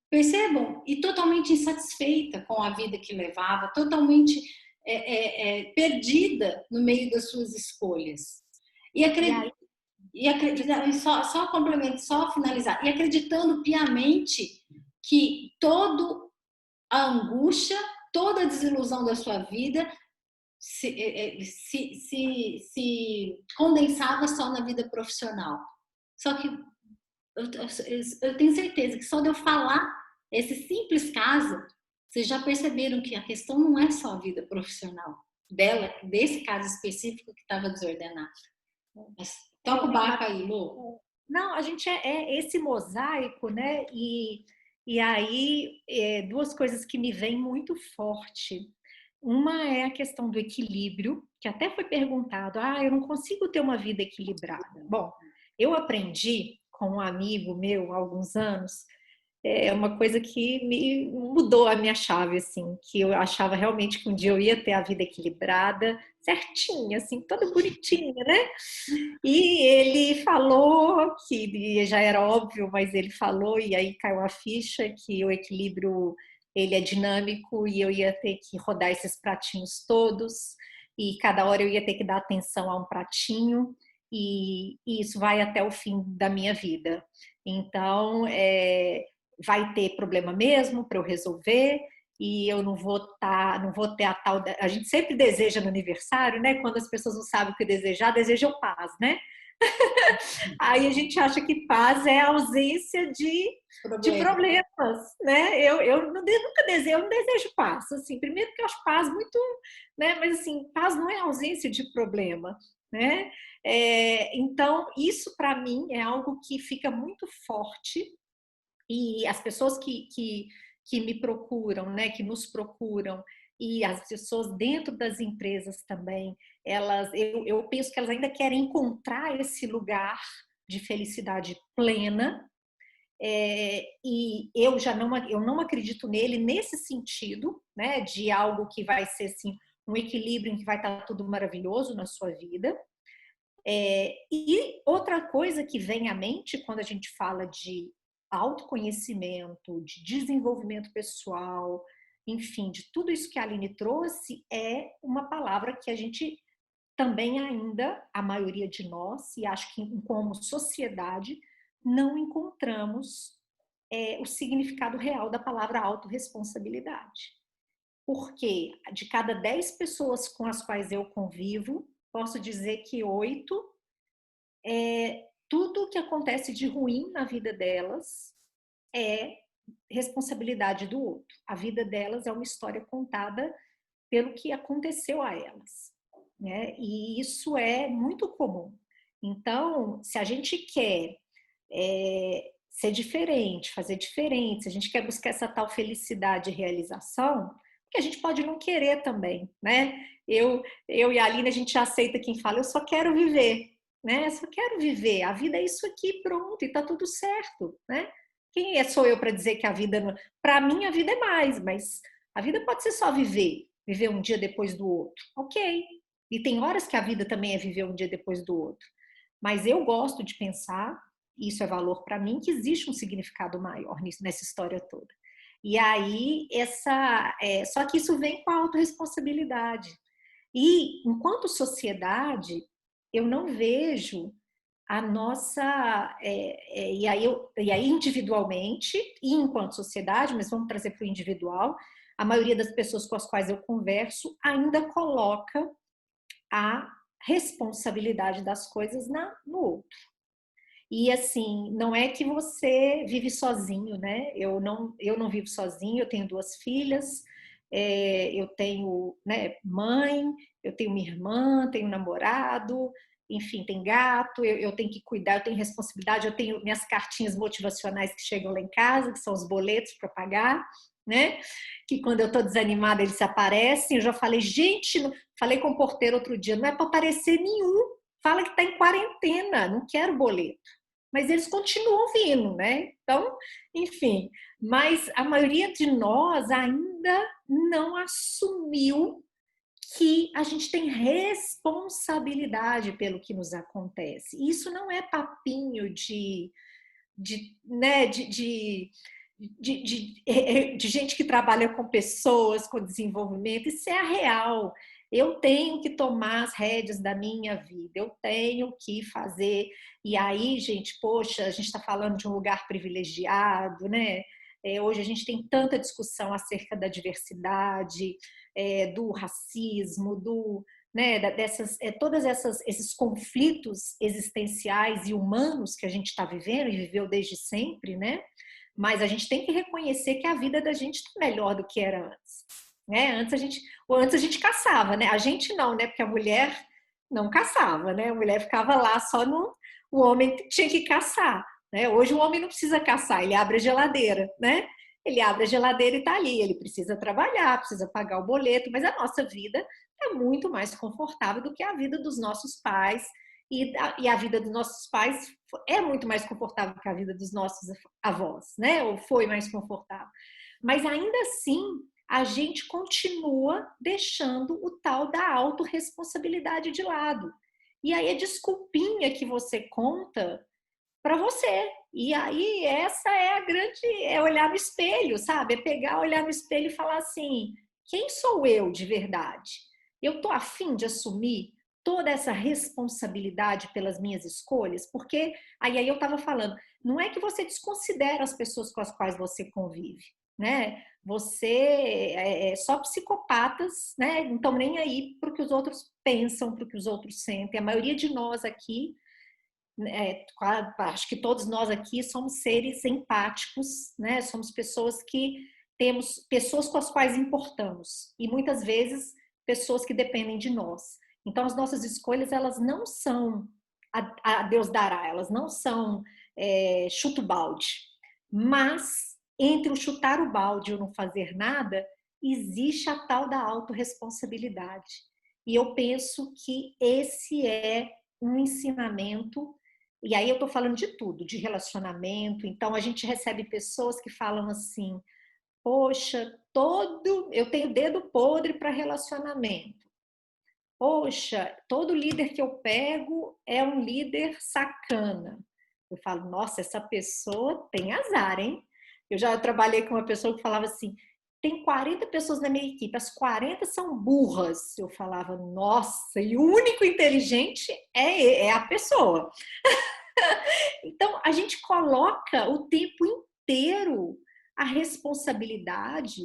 percebam, e totalmente insatisfeita com a vida que levava, totalmente perdida no meio das suas escolhas. Só complemento, só finalizar. E acreditando piamente que toda a angústia, toda a desilusão da sua vida se condensava só na vida profissional. Só que eu tenho certeza que só de eu falar esse simples caso, vocês já perceberam que a questão não é só a vida profissional dela, desse caso específico que estava desordenado. Mas toca o barco aí, Lu. Não, a gente é esse mosaico, né? E aí, duas coisas que me vêm muito forte. Uma é a questão do equilíbrio, que até foi perguntado, eu não consigo ter uma vida equilibrada. Bom, eu aprendi com um amigo meu há alguns anos, uma coisa que me mudou a minha chave, assim, que eu achava realmente que um dia eu ia ter a vida equilibrada, certinha, assim, toda bonitinha, né? E ele falou que já era óbvio, mas ele falou, e aí caiu a ficha, que o equilíbrio ele é dinâmico e eu ia ter que rodar esses pratinhos todos e cada hora eu ia ter que dar atenção a um pratinho e isso vai até o fim da minha vida. Então, vai ter problema mesmo para eu resolver e eu não vou ter a tal. A gente sempre deseja no aniversário, né? Quando as pessoas não sabem o que desejar, desejam paz, né? Aí a gente acha que paz é a ausência de Problema. problemas, né? Eu nunca desejo, eu não desejo paz. Assim, primeiro que eu acho paz muito, né? Mas assim, paz não é ausência de problema, né? Então, isso para mim é algo que fica muito forte e as pessoas que me procuram, né? Que nos procuram e as pessoas dentro das empresas também, eu penso que elas ainda querem encontrar esse lugar de felicidade plena, e eu não acredito nele nesse sentido, né, de algo que vai ser assim, um equilíbrio em que vai estar tudo maravilhoso na sua vida. E outra coisa que vem à mente quando a gente fala de autoconhecimento, de desenvolvimento pessoal, enfim, de tudo isso que a Aline trouxe, é uma palavra que a gente também ainda, a maioria de nós, e acho que como sociedade, não encontramos o significado real da palavra autorresponsabilidade. Porque de cada 10 pessoas com as quais eu convivo, posso dizer que 8, tudo que acontece de ruim na vida delas é responsabilidade do outro. A vida delas é uma história contada pelo que aconteceu a elas, né? E isso é muito comum. Então, se a gente quer ser diferente, fazer diferente, se a gente quer buscar essa tal felicidade e realização, que a gente pode não querer também, né? Eu e a Aline, a gente já aceita quem fala, eu só quero viver, né? Eu só quero viver, a vida é isso aqui, pronto, e tá tudo certo, né? Quem sou eu para dizer que a vida não... Para mim, a vida é mais, mas a vida pode ser só viver, viver um dia depois do outro, ok? E tem horas que a vida também é viver um dia depois do outro. Mas eu gosto de pensar, isso é valor para mim, que existe um significado maior nessa história toda. E aí, só que isso vem com a autorresponsabilidade. E, enquanto sociedade, eu não vejo a nossa. E aí, individualmente, e enquanto sociedade, mas vamos trazer para o individual, a maioria das pessoas com as quais eu converso ainda coloca a responsabilidade das coisas no outro. E assim, não é que você vive sozinho, né? Eu não vivo sozinho, eu tenho 2 filhas, eu tenho, né, mãe, eu tenho minha irmã, tenho namorado, enfim, tem gato, eu tenho que cuidar, eu tenho responsabilidade, eu tenho minhas cartinhas motivacionais que chegam lá em casa, que são os boletos para pagar, né? Que quando eu estou desanimada eles aparecem. Eu já falei, gente, falei com o porteiro outro dia, não é para aparecer nenhum, fala que está em quarentena, não quero boleto. Mas eles continuam vindo, né? Então, enfim, mas a maioria de nós ainda não assumiu que a gente tem responsabilidade pelo que nos acontece. Isso não é papinho né, de gente que trabalha com pessoas, com desenvolvimento. Isso é a real. Eu tenho que tomar as rédeas da minha vida, eu tenho que fazer. E aí, gente, poxa, a gente está falando de um lugar privilegiado, né? Hoje a gente tem tanta discussão acerca da diversidade, do racismo, né, todas esses conflitos existenciais e humanos que a gente está vivendo e viveu desde sempre, né? Mas a gente tem que reconhecer que a vida da gente está melhor do que era antes, né? Antes a gente caçava, né? A gente não, né? Porque a mulher não caçava, né? A mulher ficava lá só no, o homem tinha que caçar, né? Hoje o homem não precisa caçar, ele abre a geladeira, né? Ele abre a geladeira e está ali. Ele precisa trabalhar, precisa pagar o boleto, mas a nossa vida é muito mais confortável do que a vida dos nossos pais. E a vida dos nossos pais é muito mais confortável que a vida dos nossos avós, né? Ou foi mais confortável. Mas ainda assim, a gente continua deixando o tal da autorresponsabilidade de lado. E aí a desculpinha que você conta para você. E aí essa é a grande, é olhar no espelho, sabe? É pegar, olhar no espelho e falar assim, quem sou eu de verdade? Eu tô afim de assumir toda essa responsabilidade pelas minhas escolhas? Porque aí eu estava falando, não é que você desconsidera as pessoas com as quais você convive, né? Só psicopatas, né? Não estão nem aí para o que os outros pensam, para o que os outros sentem. A maioria de nós aqui, acho que todos nós aqui somos seres empáticos, né? Somos pessoas que temos pessoas com as quais importamos e muitas vezes pessoas que dependem de nós. Então as nossas escolhas elas não são a Deus dará, elas não são chuto balde, mas entre o chutar o balde e o não fazer nada existe a tal da autorresponsabilidade. E eu penso que esse é um ensinamento. E aí eu estou falando de tudo, de relacionamento. Então a gente recebe pessoas que falam assim: poxa, eu tenho dedo podre para relacionamento. Poxa, todo líder que eu pego é um líder sacana. Eu falo, nossa, essa pessoa tem azar, hein? Eu já trabalhei com uma pessoa que falava assim: tem 40 pessoas na minha equipe, as 40 são burras. Eu falava, nossa, e o único inteligente é a pessoa. Então, a gente coloca o tempo inteiro a responsabilidade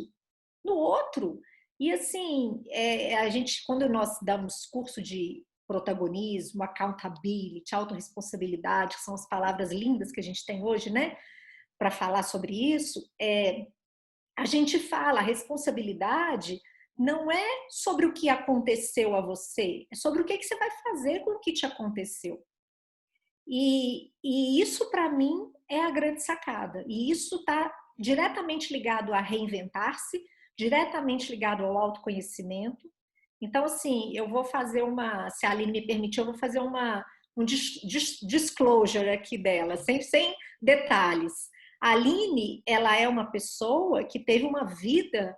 no outro. E assim, quando nós damos curso de protagonismo, accountability, autorresponsabilidade, que são as palavras lindas que a gente tem hoje, né, para falar sobre isso, a gente fala, a responsabilidade não é sobre o que aconteceu a você, é sobre o que você vai fazer com o que te aconteceu. E isso, para mim, é a grande sacada. E isso está diretamente ligado a reinventar-se, diretamente ligado ao autoconhecimento. Então, assim, eu vou fazer se a Aline me permitir, eu vou fazer um disclosure aqui dela, sem detalhes. A Aline, ela é uma pessoa que teve uma vida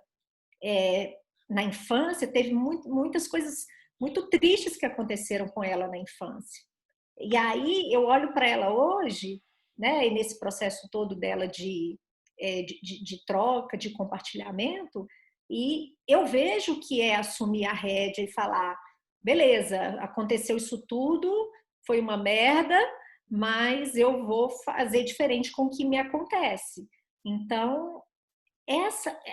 na infância, teve muitas coisas muito tristes que aconteceram com ela na infância. E aí eu olho para ela hoje, né, e nesse processo todo dela de troca, de compartilhamento, e eu vejo que é assumir a rédea e falar, beleza, aconteceu isso tudo, foi uma merda, mas eu vou fazer diferente com o que me acontece. Então,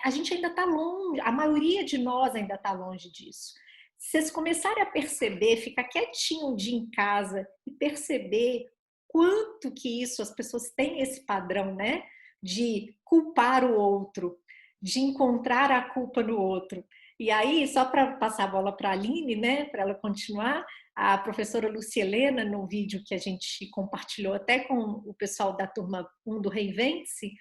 a gente ainda está longe, a maioria de nós ainda está longe disso. Se vocês começarem a perceber, ficar quietinho um dia em casa e perceber quanto que as pessoas têm esse padrão, né? De culpar o outro, de encontrar a culpa no outro. E aí, só para passar a bola para a Aline, né? Para ela continuar, a professora Lúcia Helena, no vídeo que a gente compartilhou até com o pessoal da turma 1 do Reinvente-se,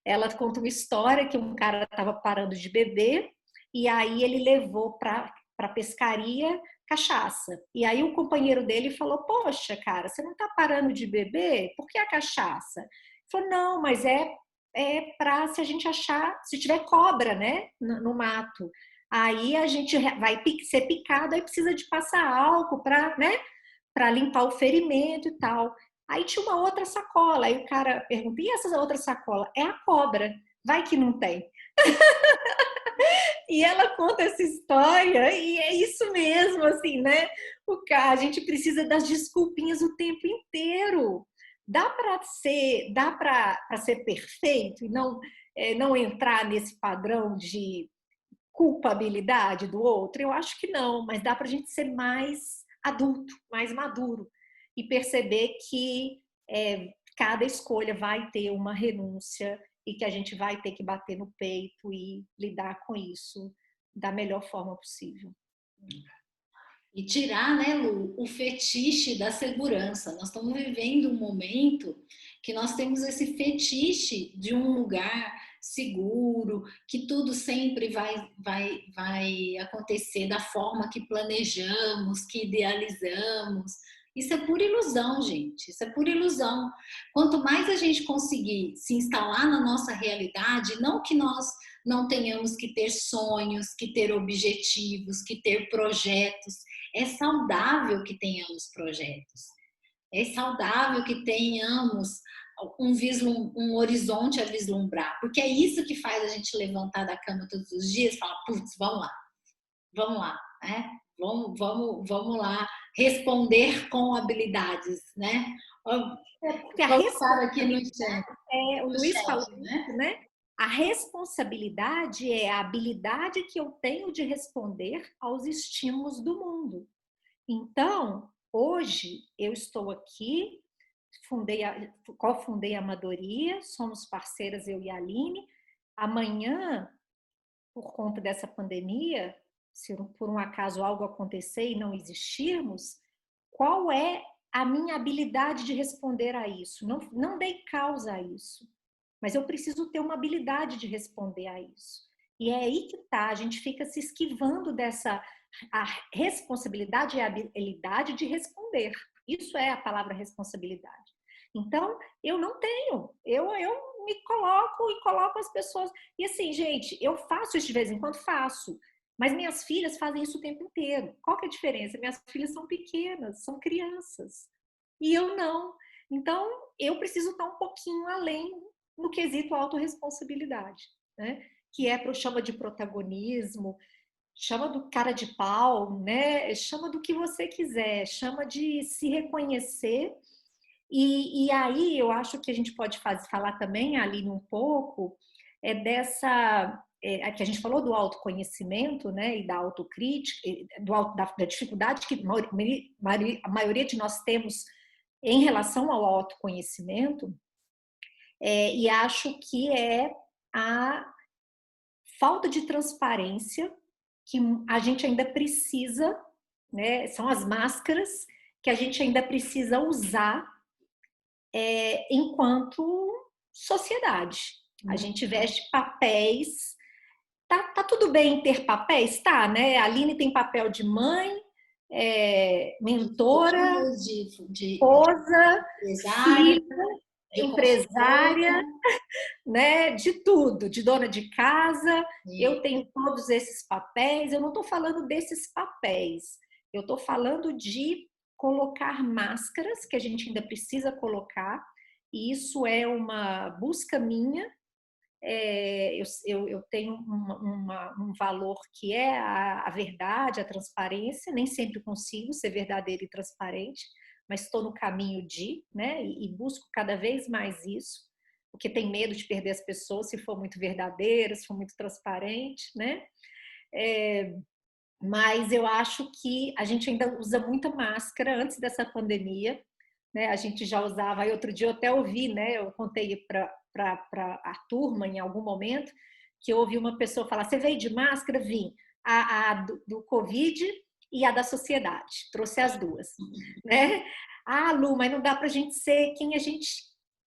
ela conta uma história que um cara estava parando de beber e aí ele levou para pescaria cachaça. E aí o companheiro dele falou, poxa, cara, você não está parando de beber? Por que a cachaça? Ele falou, não, mas é para se a gente achar, se tiver cobra, né, no mato. Aí a gente vai ser picado, aí precisa de passar álcool para, né, para limpar o ferimento e tal. Aí tinha uma outra sacola, aí o cara pergunta, e essa outra sacola? É a cobra, vai que não tem. E ela conta essa história e é isso mesmo, assim, né? A gente precisa das desculpinhas o tempo inteiro. Dá para ser perfeito e não entrar nesse padrão de culpabilidade do outro? Eu acho que não, mas dá para a gente ser mais adulto, mais maduro e perceber que cada escolha vai ter uma renúncia e que a gente vai ter que bater no peito e lidar com isso da melhor forma possível. E tirar, né, Lu, o fetiche da segurança. Nós estamos vivendo um momento que nós temos esse fetiche de um lugar seguro, que tudo sempre vai acontecer da forma que planejamos, que idealizamos. Isso é pura ilusão, gente. Isso é pura ilusão. Quanto mais a gente conseguir se instalar na nossa realidade, não que nós não tenhamos que ter sonhos, que ter objetivos, que ter projetos. É saudável que tenhamos projetos. É saudável que tenhamos um horizonte a vislumbrar. Porque é isso que faz a gente levantar da cama todos os dias e falar, putz, vamos lá, né? Vamos lá responder com habilidades, né? Porque a aqui no chat. o Luiz falou, né? A responsabilidade é a habilidade que eu tenho de responder aos estímulos do mundo. Então, hoje eu estou aqui, cofundei a Amadoria, somos parceiras eu e a Aline. Amanhã, por conta dessa pandemia, se por um acaso algo acontecer e não existirmos, qual é a minha habilidade de responder a isso? Não dei causa a isso, mas eu preciso ter uma habilidade de responder a isso. E é aí que tá, a gente fica se esquivando dessa a responsabilidade e a habilidade de responder. Isso é a palavra responsabilidade. Então, eu não tenho, eu me coloco e coloco as pessoas. E assim, gente, eu faço isso de vez em quando, faço. Mas minhas filhas fazem isso o tempo inteiro. Qual que é a diferença? Minhas filhas são pequenas, são crianças. E eu não. Então, eu preciso estar um pouquinho além no quesito autorresponsabilidade, né? Que é para o chama de protagonismo, chama do cara de pau, né? Chama do que você quiser, chama de se reconhecer. E aí eu acho que a gente pode falar também, Aline, um pouco que a gente falou do autoconhecimento, né, e da autocrítica, da dificuldade que a maioria de nós temos em relação ao autoconhecimento, e acho que é a falta de transparência que a gente ainda precisa, né, são as máscaras que a gente ainda precisa usar enquanto sociedade. A gente veste papéis. Tá tudo bem ter papéis? Tá, né? A Aline tem papel de mãe, mentora, esposa, filha, empresária, né? De tudo, de dona de casa. Eu tenho todos esses papéis. Eu não estou falando desses papéis. Eu estou falando de colocar máscaras que a gente ainda precisa colocar. E isso é uma busca minha. Eu tenho um valor que é a verdade, a transparência. Nem sempre consigo ser verdadeira e transparente, mas estou no caminho de, né? E busco cada vez mais isso, porque tem medo de perder as pessoas se for muito verdadeira, se for muito transparente, né? Mas eu acho que a gente ainda usa muita máscara antes dessa pandemia, né? A gente já usava. Aí outro dia eu até ouvi, né? Eu contei para a turma em algum momento que eu ouvi uma pessoa falar: você veio de máscara? Vim. A do Covid e a da sociedade. Trouxe as duas, né? Ah, Lu, mas não dá para a gente ser quem a gente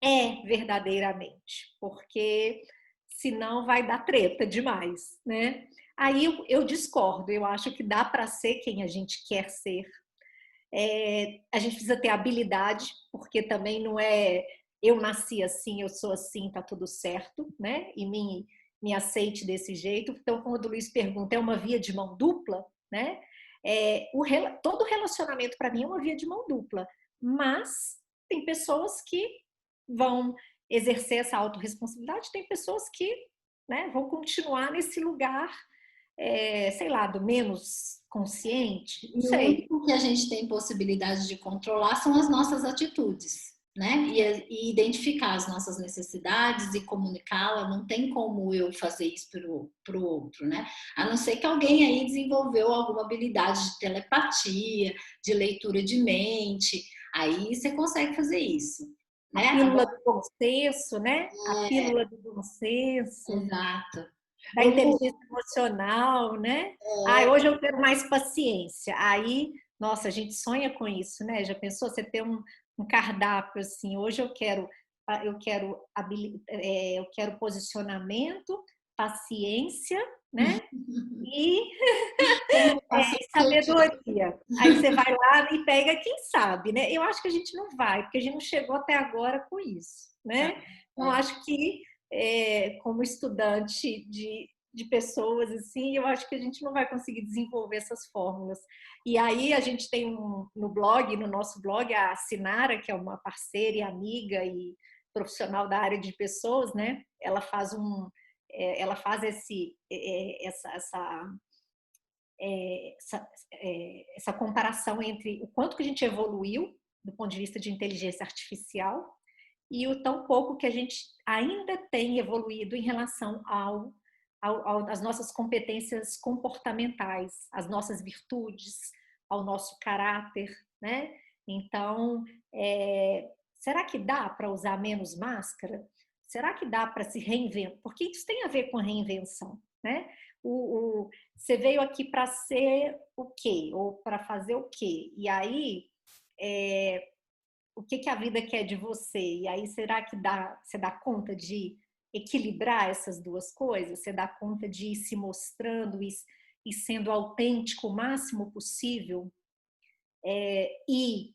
é verdadeiramente, porque senão vai dar treta demais, né? Aí eu discordo, eu acho que dá para ser quem a gente quer ser. A gente precisa ter habilidade, porque também não é eu nasci assim, eu sou assim, tá tudo certo, né? E me aceite desse jeito. Então, quando o Luiz pergunta, é uma via de mão dupla, né? Todo relacionamento para mim é uma via de mão dupla, mas tem pessoas que vão exercer essa autorresponsabilidade, tem pessoas que, né, vão continuar nesse lugar, sei lá, do menos consciente, não E o sei. único que a gente tem possibilidade de controlar são as nossas atitudes, né? E identificar as nossas necessidades e comunicá-la. Não tem como eu fazer isso para o outro, né? A não ser que alguém aí desenvolveu alguma habilidade de telepatia, de leitura de mente. Aí você consegue fazer isso, né? A pílula do bom senso, né? A pílula do bom senso. Exato. Da inteligência emocional, né? Hoje eu quero mais paciência. Aí, nossa, a gente sonha com isso, né? Já pensou você ter um cardápio assim? Hoje eu quero posicionamento, paciência, né? E sabedoria. Aí você vai lá e pega, quem sabe, né? Eu acho que a gente não vai, porque a gente não chegou até agora com isso, né? Então, acho que como estudante de pessoas, assim, eu acho que a gente não vai conseguir desenvolver essas fórmulas. E aí a gente tem no nosso blog, a Sinara, que é uma parceira e amiga e profissional da área de pessoas, né? Ela faz essa comparação entre o quanto que a gente evoluiu do ponto de vista de inteligência artificial e o tão pouco que a gente ainda tem evoluído em relação às nossas competências comportamentais, às nossas virtudes, ao nosso caráter, né? Então, será que dá para usar menos máscara? Será que dá para se reinventar? Porque isso tem a ver com reinvenção, né? Você veio aqui para ser o quê? Ou para fazer o quê? E aí, o que a vida quer de você? E aí, será que você dá conta de equilibrar essas duas coisas? Você dá conta de ir se mostrando e sendo autêntico o máximo possível? E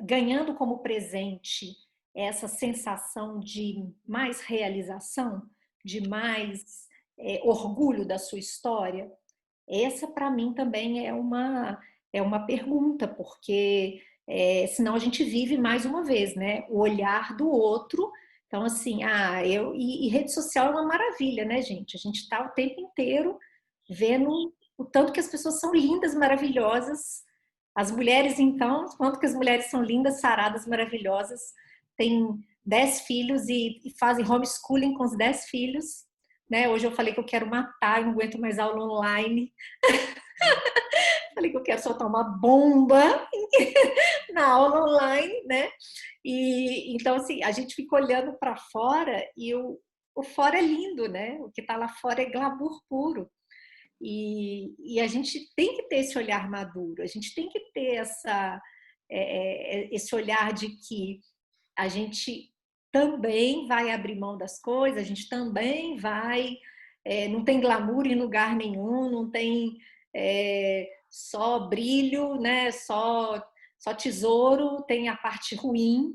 ganhando como presente essa sensação de mais realização, de mais orgulho da sua história? Essa, para mim, também é uma pergunta, porque senão a gente vive mais uma vez, né? O olhar do outro. Então, assim, e rede social é uma maravilha, né, gente? A gente está o tempo inteiro vendo o tanto que as pessoas são lindas, maravilhosas. As mulheres, então, quanto que as mulheres são lindas, saradas, maravilhosas, têm 10 filhos e fazem homeschooling com os 10 filhos. Né? Hoje eu falei que eu quero matar, eu não aguento mais aula online. Falei que eu quero soltar uma bomba na aula online, né? E então, assim, a gente fica olhando para fora e o fora é lindo, né? O que está lá fora é glamour puro. E a gente tem que ter esse olhar maduro, a gente tem que ter esse olhar de que a gente também vai abrir mão das coisas, a gente também vai. Não tem glamour em lugar nenhum, não tem só brilho, né? Só tesouro, tem a parte ruim.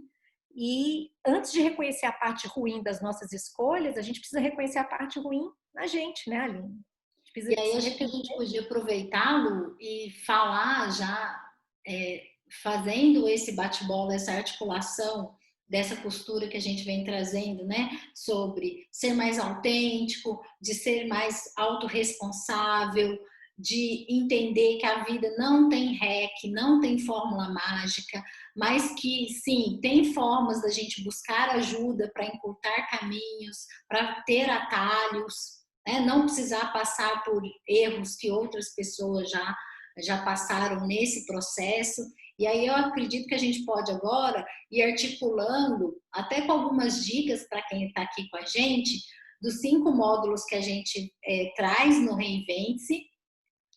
E antes de reconhecer a parte ruim das nossas escolhas, a gente precisa reconhecer a parte ruim na gente, né, Aline? E aí acho que a gente podia aproveitá-lo e falar já, fazendo esse bate-bola, essa articulação dessa postura que a gente vem trazendo, né? Sobre ser mais autêntico, de ser mais autorresponsável, de entender que a vida não tem hack, não tem fórmula mágica, mas que sim, tem formas da gente buscar ajuda para encurtar caminhos, para ter atalhos, né? Não precisar passar por erros que outras pessoas já passaram nesse processo. E aí eu acredito que a gente pode agora ir articulando, até com algumas dicas para quem está aqui com a gente, dos 5 módulos que a gente traz no Reinvente-se,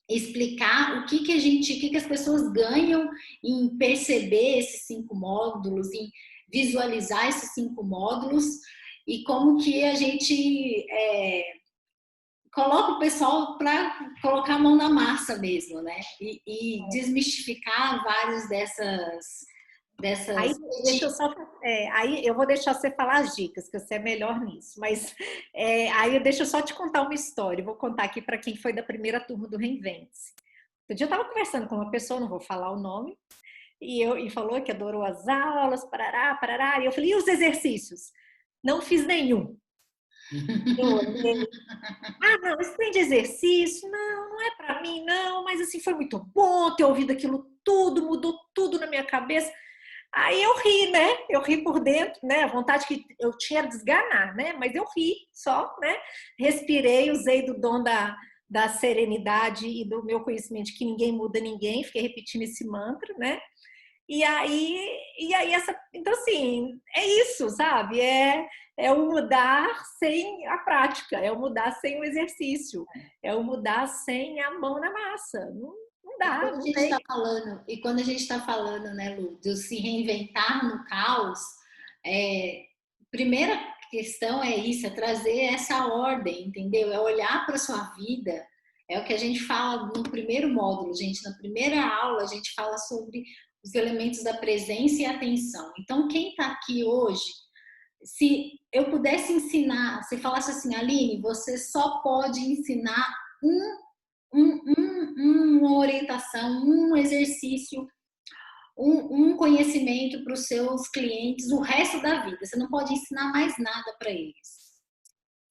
explicar o que as pessoas ganham em perceber esses 5 módulos, em visualizar esses 5 módulos, e como que a gente coloca o pessoal para colocar a mão na massa mesmo, né? E desmistificar várias dessas. Aí, aí eu vou deixar você falar as dicas, que você é melhor nisso. Mas aí deixa eu só te contar uma história. Vou contar aqui para quem foi da primeira turma do Reinvente-se. Outro dia eu estava conversando com uma pessoa, não vou falar o nome, e falou que adorou as aulas, parará, parará. E eu falei, e os exercícios? Não fiz nenhum. Eu olhei. Não, esse trem de exercício, não é para mim, não, mas assim, foi muito bom ter ouvido aquilo tudo, mudou tudo na minha cabeça. Aí eu ri, né? Eu ri por dentro, né? A vontade que eu tinha era desganar, né? Mas eu ri só, né? Respirei, usei do dom da serenidade e do meu conhecimento de que ninguém muda ninguém, fiquei repetindo esse mantra, né? E aí então assim, é isso, sabe? É o mudar sem a prática, é o mudar sem o exercício, é o mudar sem a mão na massa. Não dá, não tem. E quando a gente está falando, né, Lu, de se reinventar no caos, primeira questão é isso, é trazer essa ordem, entendeu? É olhar para sua vida. É o que a gente fala no primeiro módulo, gente. Na primeira aula, a gente fala sobre os elementos da presença e atenção. Então, quem está aqui hoje, se eu pudesse ensinar, se falasse assim, Aline, você só pode ensinar uma orientação, um exercício, um conhecimento para os seus clientes o resto da vida. Você não pode ensinar mais nada para eles.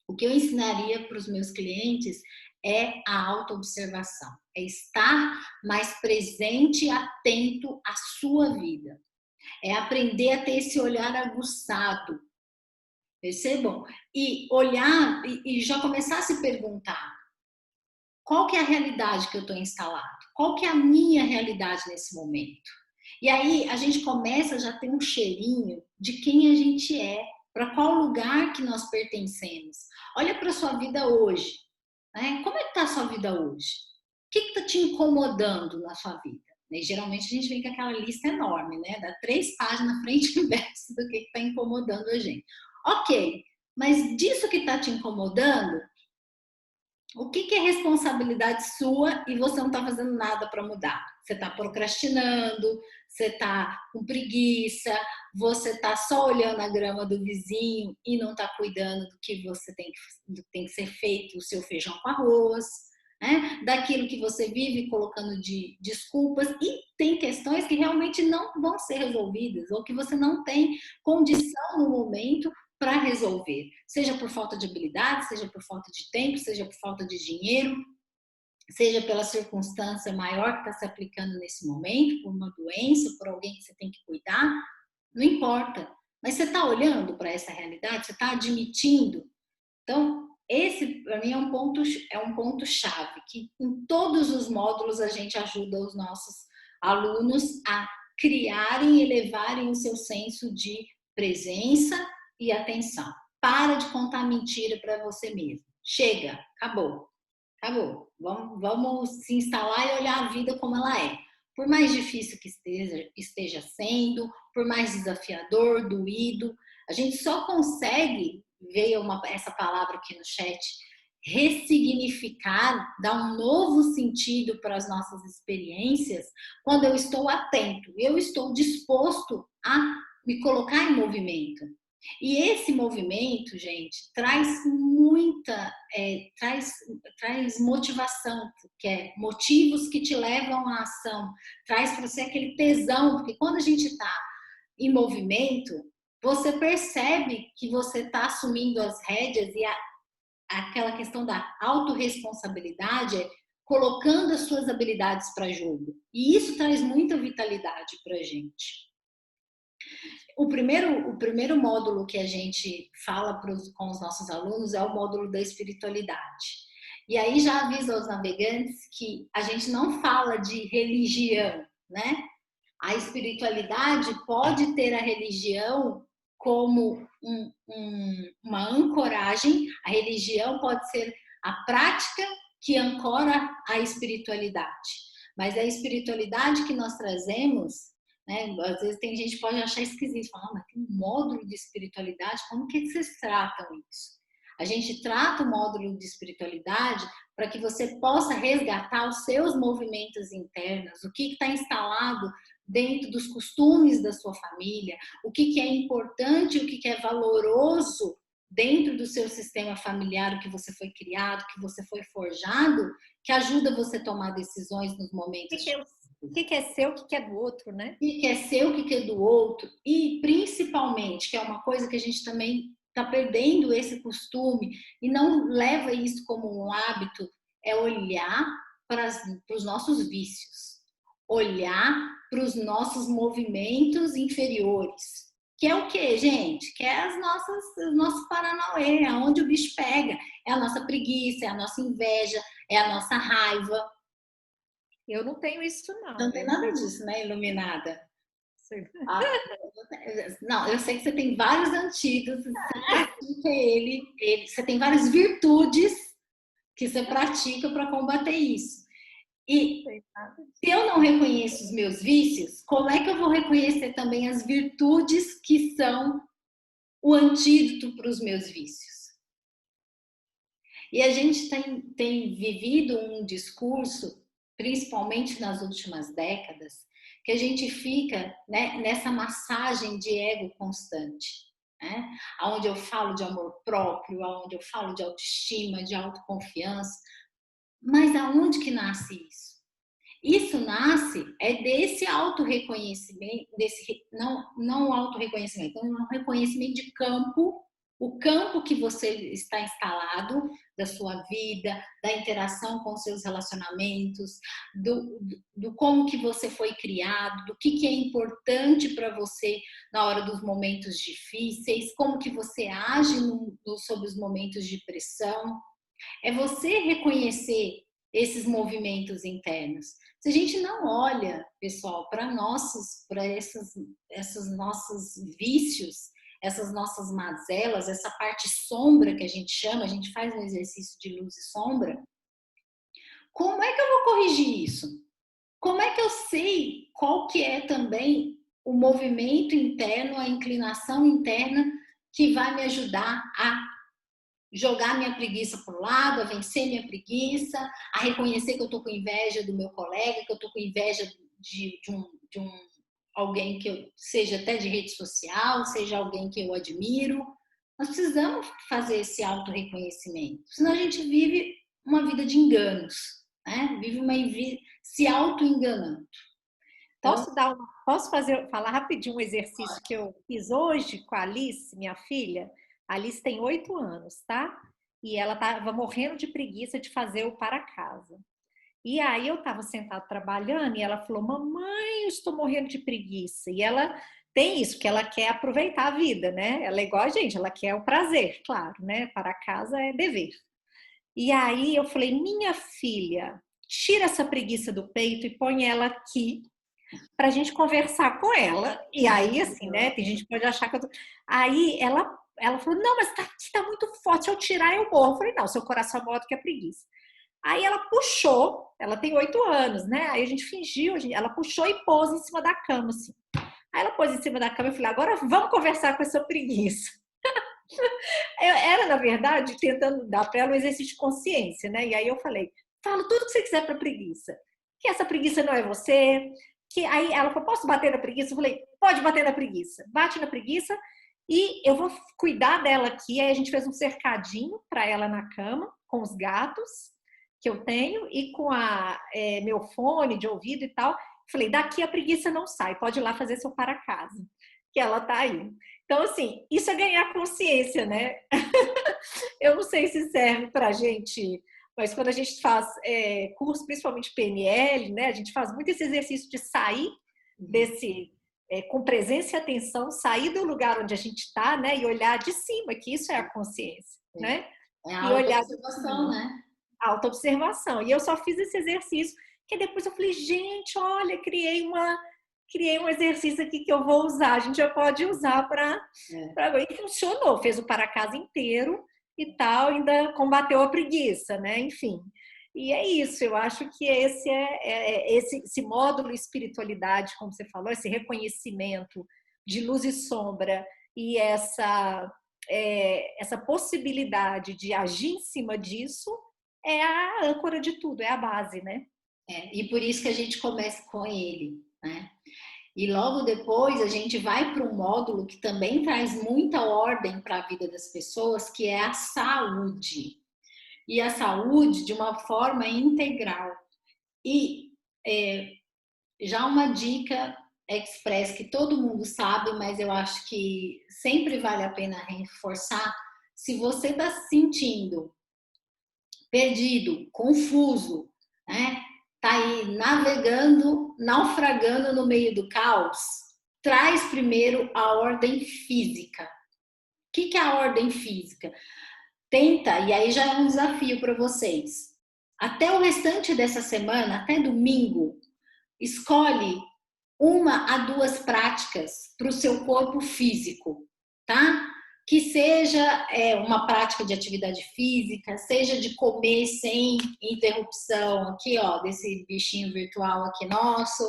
O que eu ensinaria para os meus clientes é a autoobservação, é estar mais presente e atento à sua vida. É aprender a ter esse olhar aguçado, percebam? E olhar e já começar a se perguntar qual que é a realidade que eu estou instalado? Qual que é a minha realidade nesse momento? E aí a gente começa a já ter um cheirinho de quem a gente é, para qual lugar que nós pertencemos. Olha para a sua vida hoje, né? Como é que está a sua vida hoje? O que está te incomodando na sua vida? E geralmente a gente vem com aquela lista enorme, né? Dá 3 páginas frente e verso do que está incomodando a gente. Ok, mas disso que está te incomodando, o que é responsabilidade sua e você não está fazendo nada para mudar? Você está procrastinando, você está com preguiça, você está só olhando a grama do vizinho e não está cuidando do que você tem que ser feito, o seu feijão com arroz, né? Daquilo que você vive colocando de desculpas, e tem questões que realmente não vão ser resolvidas ou que você não tem condição no momento para resolver, seja por falta de habilidade, seja por falta de tempo, seja por falta de dinheiro, seja pela circunstância maior que está se aplicando nesse momento, por uma doença, por alguém que você tem que cuidar, não importa. Mas você está olhando para essa realidade, você está admitindo. Então, esse para mim é um ponto chave, que em todos os módulos a gente ajuda os nossos alunos a criarem e elevarem o seu senso de presença e atenção. Para de contar mentira para você mesmo. Chega, acabou. Acabou. Vamos se instalar e olhar a vida como ela é. Por mais difícil que esteja sendo, por mais desafiador, doído, a gente só consegue, veio essa palavra aqui no chat, ressignificar, dar um novo sentido para as nossas experiências quando eu estou atento, eu estou disposto a me colocar em movimento. E esse movimento, gente, traz muita, traz motivação, que é motivos que te levam à ação, traz para você aquele tesão, porque quando a gente está em movimento, você percebe que você está assumindo as rédeas e aquela questão da autorresponsabilidade é colocando as suas habilidades para jogo. E isso traz muita vitalidade para a gente. O primeiro módulo que a gente fala com os nossos alunos é o módulo da espiritualidade. E aí já aviso aos navegantes que a gente não fala de religião, né? A espiritualidade pode ter a religião como uma ancoragem, a religião pode ser a prática que ancora a espiritualidade. Mas a espiritualidade que nós trazemos, né? Às vezes tem gente que pode achar esquisito, falar, mas tem um módulo de espiritualidade, como que vocês tratam isso? A gente trata o módulo de espiritualidade para que você possa resgatar os seus movimentos internos, o que está instalado dentro dos costumes da sua família, o que é importante, o que é valoroso dentro do seu sistema familiar, o que você foi criado, que você foi forjado, que ajuda você a tomar decisões nos momentos. O que é seu, o que é do outro, né? O que é seu, o que é do outro. E, principalmente, que é uma coisa que a gente também está perdendo esse costume e não leva isso como um hábito, é olhar para os nossos vícios. Olhar para os nossos movimentos inferiores. Que é o que, gente? Que é os nossos paranauê, é onde o bicho pega. É a nossa preguiça, é a nossa inveja, é a nossa raiva. Eu não tenho isso, não. Não tem nada disso, né, iluminada? Não, eu sei que você tem vários antídotos, você pratica você tem várias virtudes que você pratica para combater isso. E se eu não reconheço os meus vícios, como é que eu vou reconhecer também as virtudes que são o antídoto para os meus vícios? E a gente tem vivido um discurso, principalmente nas últimas décadas, que a gente fica, né, nessa massagem de ego constante, né? Onde eu falo de amor próprio, onde eu falo de autoestima, de autoconfiança. Mas aonde que nasce isso? Isso nasce desse autorreconhecimento, não autorreconhecimento, é um reconhecimento de campo o campo que você está instalado da sua vida, da interação com seus relacionamentos, do como que você foi criado, do que é importante para você na hora dos momentos difíceis, como que você age sob os momentos de pressão. É você reconhecer esses movimentos internos. Se a gente não olha, pessoal, para esses nossos vícios, essas nossas mazelas, essa parte sombra que a gente chama, a gente faz um exercício de luz e sombra, como é que eu vou corrigir isso? Como é que eu sei qual que é também o movimento interno, a inclinação interna que vai me ajudar a jogar minha preguiça para o lado, a vencer minha preguiça, a reconhecer que eu estou com inveja do meu colega, que eu estou com inveja de alguém que eu, seja até de rede social, seja alguém que eu admiro. Nós precisamos fazer esse auto-reconhecimento, senão a gente vive uma vida de enganos, né? Se auto-enganando. Então, posso falar rapidinho um exercício que eu fiz hoje com a Alice, minha filha? A Alice tem 8 anos, tá? E ela tava morrendo de preguiça de fazer o para casa. E aí eu tava sentada trabalhando e ela falou: mamãe, eu estou morrendo de preguiça. E ela tem isso, que ela quer aproveitar a vida, né? Ela é igual a gente, ela quer o prazer, claro, né? Para casa é dever. E aí eu falei: minha filha, tira essa preguiça do peito e põe ela aqui para a gente conversar com ela. E aí, assim, né? Tem gente que pode achar que eu tô... Aí ela falou: não, mas tá muito forte, se eu tirar eu morro. Eu falei: não, seu coração é maior do que a preguiça. Aí ela puxou, ela tem 8 anos, né? Aí a gente fingiu, ela puxou e pôs em cima da cama, assim. Aí ela pôs em cima da cama e eu falei: agora vamos conversar com essa preguiça. Eu era, na verdade, tentando dar para ela um exercício de consciência, né? E aí eu falei: fala tudo que você quiser para preguiça. Que essa preguiça não é você. Que aí ela falou: posso bater na preguiça? Eu falei: pode bater na preguiça. Bate na preguiça e eu vou cuidar dela aqui. Aí a gente fez um cercadinho para ela na cama, com os gatos que eu tenho e com meu fone de ouvido e tal. Falei: daqui a preguiça não sai, pode ir lá fazer seu para casa, que ela tá aí. Então, assim, isso é ganhar consciência, né? Eu não sei se serve pra gente, mas quando a gente faz curso, principalmente PNL, né? A gente faz muito esse exercício de sair desse, com presença e atenção, sair do lugar onde a gente está, né? E olhar de cima, que isso é a consciência, né? É a E olhar de autoobservação, né? Autoobservação. E eu só fiz esse exercício, que depois eu falei: gente, olha, criei um exercício aqui que eu vou usar, a gente já pode usar para... E funcionou, fez o para casa inteiro e tal, ainda combateu a preguiça, né? Enfim. E é isso, eu acho que esse módulo espiritualidade, como você falou, esse reconhecimento de luz e sombra e essa possibilidade de agir em cima disso é a âncora de tudo, é a base, né? E por isso que a gente começa com ele, né? E logo depois a gente vai para um módulo que também traz muita ordem para a vida das pessoas, que é a saúde. E a saúde de uma forma integral. E já uma dica express que todo mundo sabe, mas eu acho que sempre vale a pena reforçar. Se você está se sentindo perdido, confuso, né? Tá aí navegando, naufragando no meio do caos, traz primeiro a ordem física. O que é a ordem física? Tenta, e aí já é um desafio para vocês. Até o restante dessa semana, até domingo, escolhe 1 a 2 práticas para o seu corpo físico, tá? Que seja uma prática de atividade física, seja de comer sem interrupção, aqui ó, desse bichinho virtual aqui nosso,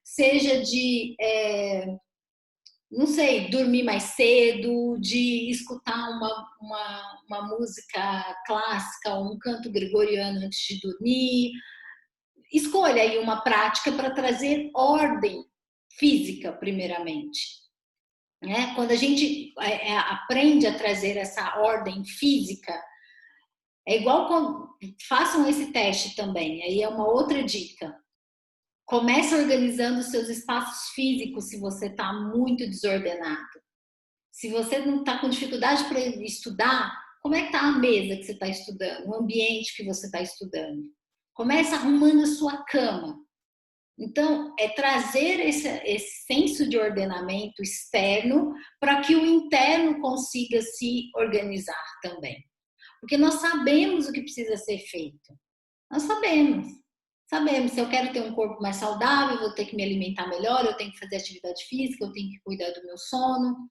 seja de, não sei, dormir mais cedo, de escutar uma música clássica, um canto gregoriano antes de dormir. Escolha aí uma prática para trazer ordem física, primeiramente. Quando a gente aprende a trazer essa ordem física, é igual quando façam esse teste também, aí é uma outra dica. Comece organizando seus espaços físicos se você está muito desordenado. Se você não está com dificuldade para estudar, como é que está a mesa que você está estudando, o ambiente que você está estudando? Começa arrumando a sua cama. Então, é trazer esse senso de ordenamento externo para que o interno consiga se organizar também. Porque nós sabemos o que precisa ser feito. Nós sabemos. Sabemos, se eu quero ter um corpo mais saudável, eu vou ter que me alimentar melhor, eu tenho que fazer atividade física, eu tenho que cuidar do meu sono.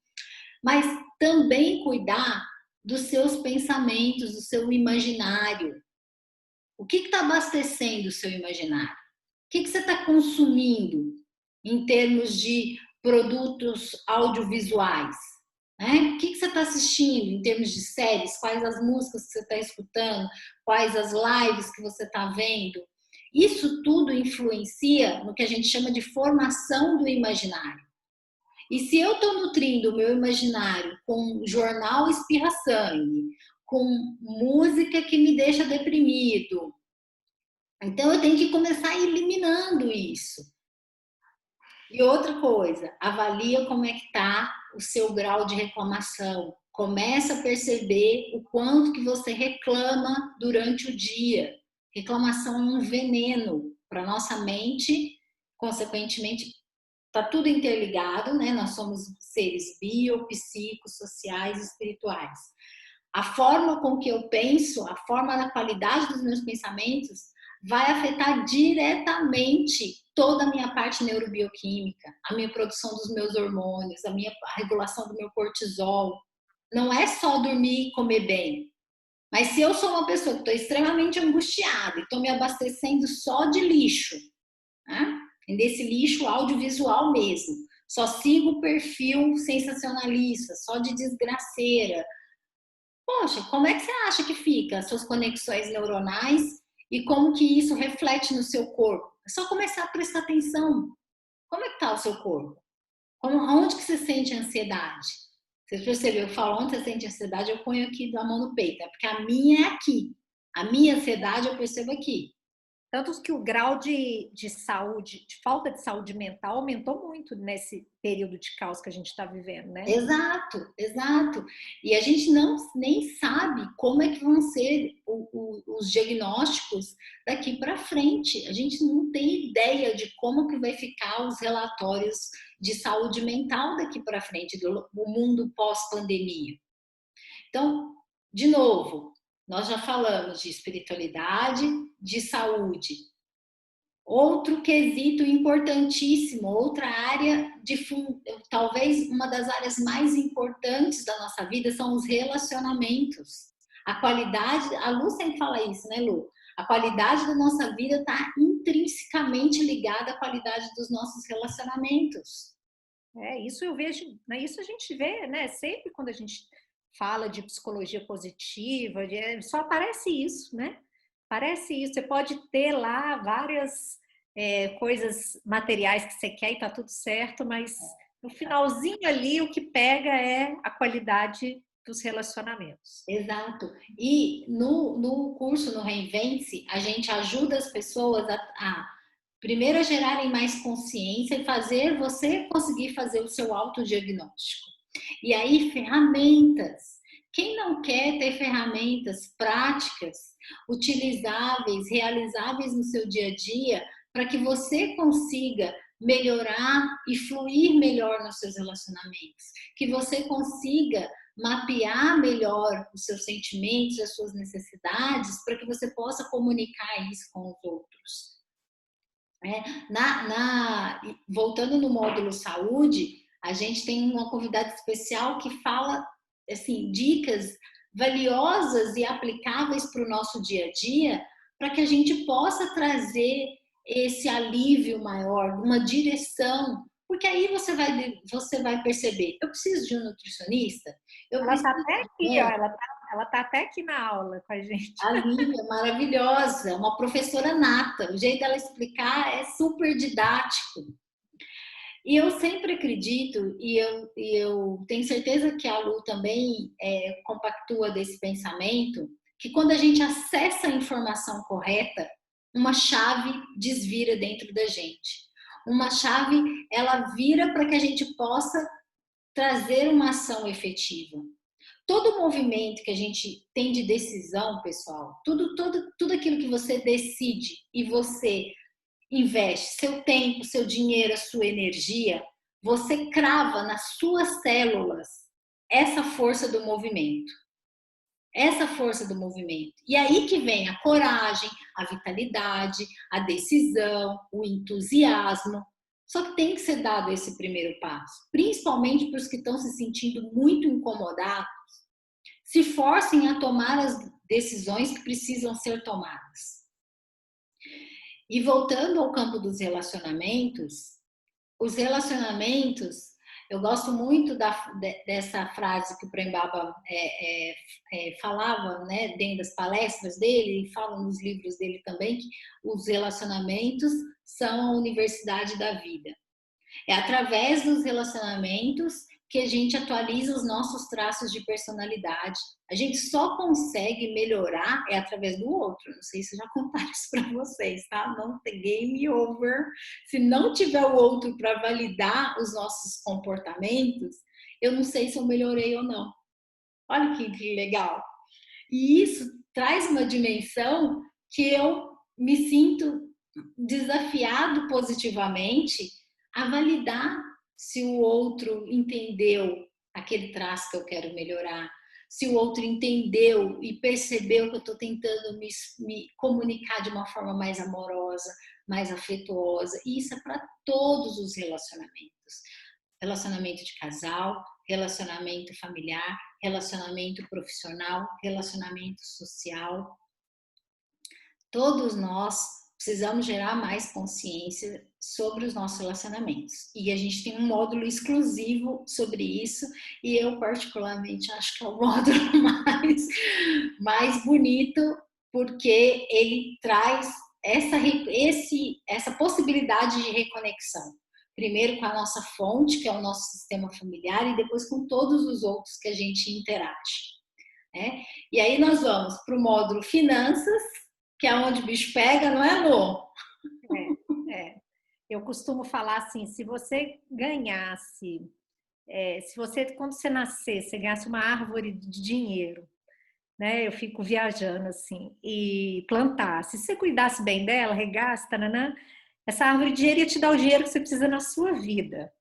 Mas também cuidar dos seus pensamentos, do seu imaginário. O que está abastecendo o seu imaginário? O que você está consumindo em termos de produtos audiovisuais? Né? O que você está assistindo em termos de séries? Quais as músicas que você está escutando? Quais as lives que você está vendo? Isso tudo influencia no que a gente chama de formação do imaginário. E se eu estou nutrindo o meu imaginário com jornal espirra-sangue, com música que me deixa deprimido, então eu tenho que começar eliminando isso. E outra coisa, avalia como é que está o seu grau de reclamação. Começa a perceber o quanto que você reclama durante o dia. Reclamação é um veneno para nossa mente, consequentemente, está tudo interligado, né? Nós somos seres biopsicossociais e espirituais. A forma com que eu penso, a forma da qualidade dos meus pensamentos vai afetar diretamente toda a minha parte neurobioquímica, a minha produção dos meus hormônios, a regulação do meu cortisol. Não é só dormir e comer bem. Mas se eu sou uma pessoa que estou extremamente angustiada e estou me abastecendo só de lixo, né? Desse lixo audiovisual mesmo, só sigo o perfil sensacionalista, só de desgraceira. Poxa, como é que você acha que fica as suas conexões neuronais e como que isso reflete no seu corpo? É só começar a prestar atenção. Como é que está o seu corpo? Onde que você sente ansiedade? Você percebeu? Eu falo, onde você sente ansiedade, eu ponho aqui a mão no peito. É porque a minha é aqui. A minha ansiedade eu percebo aqui. Tanto que o grau de saúde, de falta de saúde mental aumentou muito nesse período de caos que a gente está vivendo, né? Exato, exato. E a gente nem sabe como é que vão ser os diagnósticos daqui para frente. A gente não tem ideia de como que vai ficar os relatórios de saúde mental daqui para frente, do mundo pós-pandemia. Então, de novo, nós já falamos de espiritualidade, de saúde. Outro quesito importantíssimo, outra área talvez uma das áreas mais importantes da nossa vida são os relacionamentos. A qualidade, a Lu sempre fala isso, né, Lu? A qualidade da nossa vida está intrinsecamente ligada à qualidade dos nossos relacionamentos. Isso eu vejo, né? Isso a gente vê, né? Sempre quando a gente fala de psicologia positiva, só aparece isso, né? Parece isso. Você pode ter lá várias coisas materiais que você quer e tá tudo certo, mas no finalzinho ali o que pega é a qualidade dos relacionamentos. Exato. E no curso, no Reinvente-se, a gente ajuda as pessoas primeiro a gerarem mais consciência e fazer você conseguir fazer o seu autodiagnóstico. E aí, ferramentas. Quem não quer ter ferramentas práticas, utilizáveis, realizáveis no seu dia a dia, para que você consiga melhorar e fluir melhor nos seus relacionamentos, que você consiga mapear melhor os seus sentimentos, as suas necessidades, para que você possa comunicar isso com os outros. Voltando no módulo saúde, a gente tem uma convidada especial que fala assim, dicas valiosas e aplicáveis para o nosso dia a dia, para que a gente possa trazer esse alívio maior, uma direção, porque aí você vai perceber, eu preciso de um nutricionista? Ela está até aqui, ó, ela tá até aqui na aula com a gente. A Lívia, maravilhosa, uma professora nata, o jeito dela explicar é super didático. E eu sempre acredito, e eu tenho certeza que a Lu também compactua desse pensamento, que quando a gente acessa a informação correta, uma chave desvira dentro da gente. Uma chave, ela vira para que a gente possa trazer uma ação efetiva. Todo movimento que a gente tem de decisão, pessoal, tudo aquilo que você decide e você investe seu tempo, seu dinheiro, a sua energia, você crava nas suas células essa força do movimento. Essa força do movimento. E aí que vem a coragem, a vitalidade, a decisão, o entusiasmo. Só que tem que ser dado esse primeiro passo, principalmente para os que estão se sentindo muito incomodados. Se forcem a tomar as decisões que precisam ser tomadas. E voltando ao campo dos relacionamentos, os relacionamentos, eu gosto muito dessa frase que o Prem Baba falava, né, dentro das palestras dele, e fala nos livros dele também, que os relacionamentos são a universidade da vida. É através dos relacionamentos que a gente atualiza os nossos traços de personalidade. A gente só consegue melhorar através do outro. Não sei se já contaram isso para vocês, tá? Não tem game over. Se não tiver o outro para validar os nossos comportamentos, eu não sei se eu melhorei ou não. Olha que legal. E isso traz uma dimensão que eu me sinto desafiado positivamente a validar se o outro entendeu aquele traço que eu quero melhorar, se o outro entendeu e percebeu que eu estou tentando me comunicar de uma forma mais amorosa, mais afetuosa. E isso é para todos os relacionamentos. Relacionamento de casal, relacionamento familiar, relacionamento profissional, relacionamento social. Todos nós precisamos gerar mais consciência sobre os nossos relacionamentos. E a gente tem um módulo exclusivo sobre isso, e eu particularmente acho que é o módulo mais bonito, porque ele traz essa possibilidade de reconexão. Primeiro com a nossa fonte, que é o nosso sistema familiar, e depois com todos os outros que a gente interage. Né? E aí nós vamos para o módulo finanças, que é onde o bicho pega, não é, Lô? Eu costumo falar assim, se você ganhasse, quando você nascer, você ganhasse uma árvore de dinheiro, né? Eu fico viajando assim, e plantasse. Se você cuidasse bem dela, regasse, tananã, essa árvore de dinheiro ia te dar o dinheiro que você precisa na sua vida.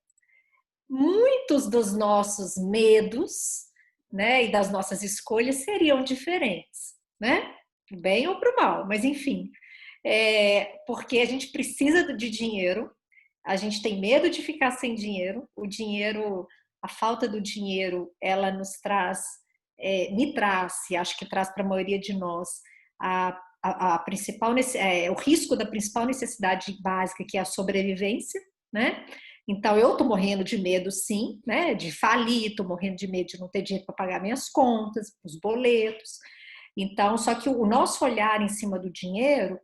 Muitos dos nossos medos, né, e das nossas escolhas seriam diferentes, né? Pro bem ou pro mal, mas enfim. Porque a gente precisa de dinheiro, a gente tem medo de ficar sem dinheiro, o dinheiro, a falta do dinheiro, ela nos traz, me traz, e acho que traz para a maioria de nós, a principal, o risco da principal necessidade básica, que é a sobrevivência, né? Então, eu tô morrendo de medo, sim, né? De falir, tô morrendo de medo de não ter dinheiro para pagar minhas contas, os boletos. Então, só que o nosso olhar em cima do dinheiro,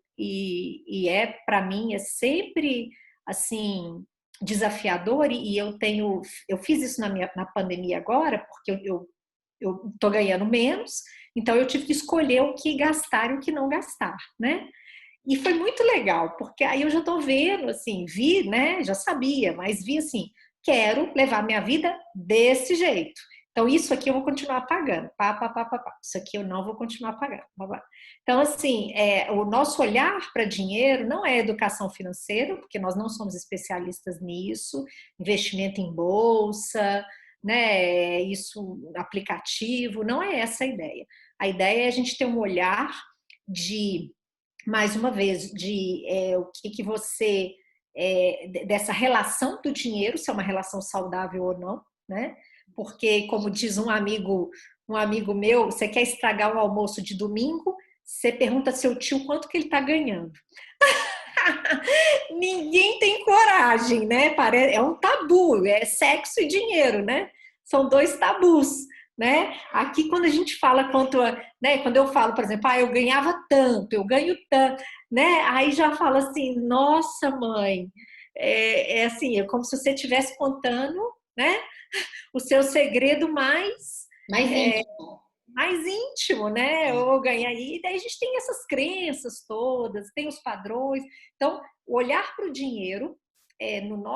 para mim, é sempre, assim, desafiador, e eu fiz isso na pandemia agora, porque eu tô ganhando menos, então eu tive que escolher o que gastar e o que não gastar, né? E foi muito legal, porque aí eu já tô vendo, assim, né? Já sabia, mas vi assim, quero levar minha vida desse jeito. Então, isso aqui eu vou continuar pagando. Isso aqui eu não vou continuar pagando. Então, assim, o nosso olhar para dinheiro não é educação financeira, porque nós não somos especialistas nisso, investimento em bolsa, né? Isso, aplicativo, não é essa a ideia. A ideia é a gente ter um olhar de, mais uma vez, o que você, dessa relação do dinheiro, se é uma relação saudável ou não, né? Porque, como diz um amigo meu, você quer estragar um almoço de domingo, você pergunta ao seu tio quanto que ele está ganhando. Ninguém tem coragem, né? É um tabu, é sexo e dinheiro, né? São dois tabus, né? Aqui, quando a gente fala né? Quando eu falo, por exemplo, eu ganhava tanto, eu ganho tanto, né? Aí já fala assim, nossa, mãe, assim, é como se você estivesse contando, né? O seu segredo mais íntimo. Mais íntimo, né? Ou ganhar aí. E daí a gente tem essas crenças todas, tem os padrões. Então, o olhar para o dinheiro,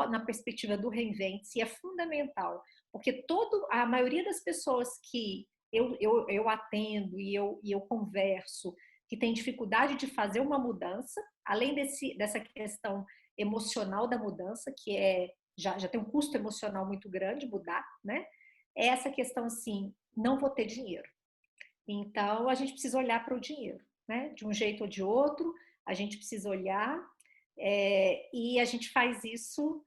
na perspectiva do Reinvente-se, é fundamental. Porque a maioria das pessoas que eu atendo e eu converso, que tem dificuldade de fazer uma mudança, além dessa questão emocional da mudança, que já tem um custo emocional muito grande mudar, né? É essa questão assim, não vou ter dinheiro. Então, a gente precisa olhar para o dinheiro, né? De um jeito ou de outro, a gente precisa olhar, e a gente faz isso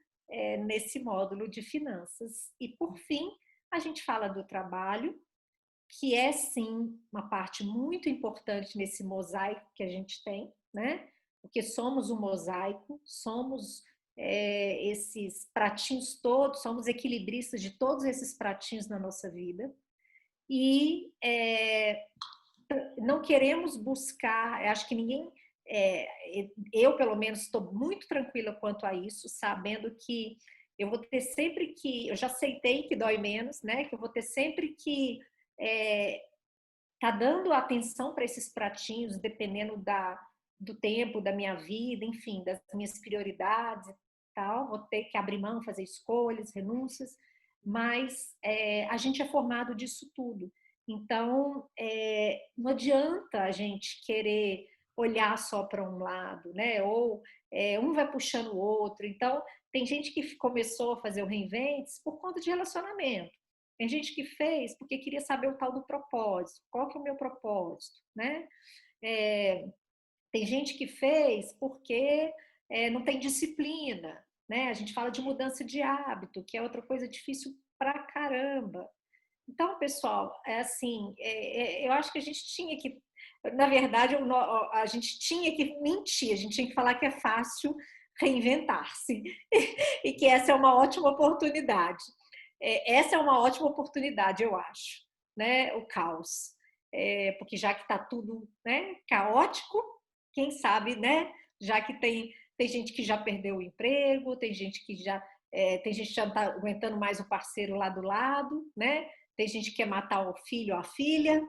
nesse módulo de finanças. E, por fim, a gente fala do trabalho, que é, sim, uma parte muito importante nesse mosaico que a gente tem, né? Porque somos um mosaico, somos esses pratinhos todos, somos equilibristas de todos esses pratinhos na nossa vida. E não queremos buscar, acho que ninguém, eu pelo menos estou muito tranquila quanto a isso, sabendo que eu vou ter sempre que, eu já aceitei que dói menos, né? Que eu vou ter sempre que tá dando atenção para esses pratinhos, dependendo do tempo da minha vida, enfim, das minhas prioridades e tal. Vou ter que abrir mão, fazer escolhas, renúncias, mas a gente é formado disso tudo. Então, não adianta a gente querer olhar só para um lado, né? Ou um vai puxando o outro. Então, tem gente que começou a fazer o Reinventes por conta de relacionamento. Tem gente que fez porque queria saber o tal do propósito. Qual que é o meu propósito, né? Tem gente que fez porque não tem disciplina, né? A gente fala de mudança de hábito, que é outra coisa difícil pra caramba. Então, pessoal, assim, eu acho que a gente tinha que, na verdade, a gente tinha que mentir, a gente tinha que falar que é fácil reinventar-se e que essa é uma ótima oportunidade. Essa é uma ótima oportunidade, eu acho, né? O caos. Porque já que está tudo, né, caótico, quem sabe, né? Já que tem gente que já perdeu o emprego, tem gente que já não está aguentando mais o parceiro lá do lado, né? Tem gente que quer matar o filho ou a filha,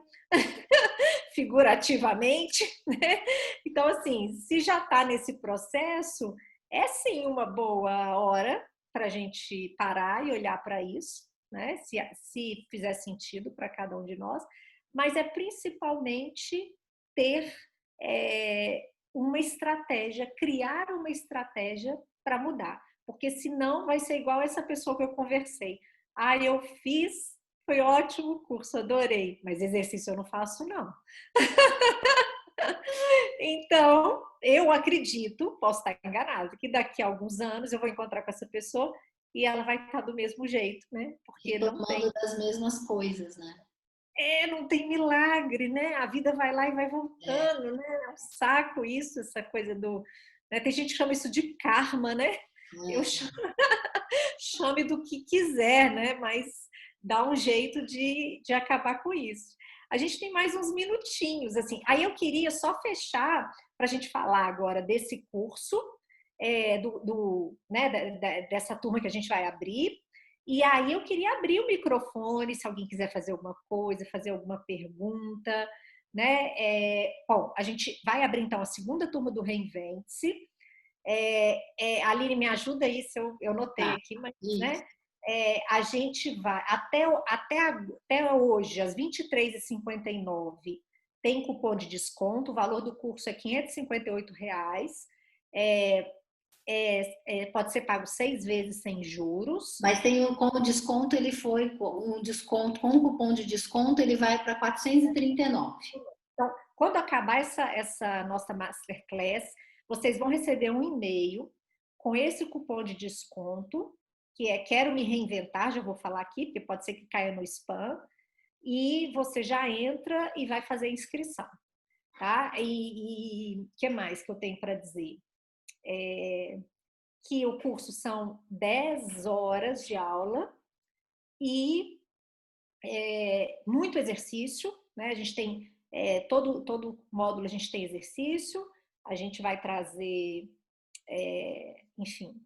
figurativamente, né? Então, assim, se já está nesse processo, é sim uma boa hora para a gente parar e olhar para isso, né? Se fizer sentido para cada um de nós, mas é principalmente ter uma estratégia, criar uma estratégia para mudar, porque senão vai ser igual essa pessoa que eu conversei. Ah, eu fiz, foi ótimo o curso, adorei, mas exercício eu não faço, não. Então, eu acredito, posso estar enganada, que daqui a alguns anos eu vou encontrar com essa pessoa e ela vai estar do mesmo jeito, né? Porque não tem. Das mesmas coisas, né? Não tem milagre, né? A vida vai lá e vai voltando, né? É um saco isso, essa coisa do. Né? Tem gente que chama isso de karma, né? Eu chame do que quiser, né? Mas dá um jeito de acabar com isso. A gente tem mais uns minutinhos, assim. Aí eu queria só fechar para a gente falar agora desse curso, né, dessa turma que a gente vai abrir. E aí eu queria abrir o microfone, se alguém quiser fazer alguma coisa, fazer alguma pergunta, né? Bom, a gente vai abrir então a segunda turma do Reinvente-se. Aline, me ajuda aí, se eu notei aqui, mas, né? A gente vai, até hoje, às 23h59, tem cupom de desconto, o valor do curso é R$ 558. Pode ser pago 6 vezes sem juros. Mas tem como desconto, ele foi um desconto, com um cupom de desconto, ele vai para 439. Então, quando acabar essa nossa Masterclass, vocês vão receber um e-mail com esse cupom de desconto, que é Quero Me Reinventar, já vou falar aqui, porque pode ser que caia no spam, e você já entra e vai fazer a inscrição, tá? E que mais que eu tenho para dizer? Que o curso são 10 horas de aula e muito exercício, né? A gente tem todo módulo, a gente tem exercício, a gente vai trazer, enfim,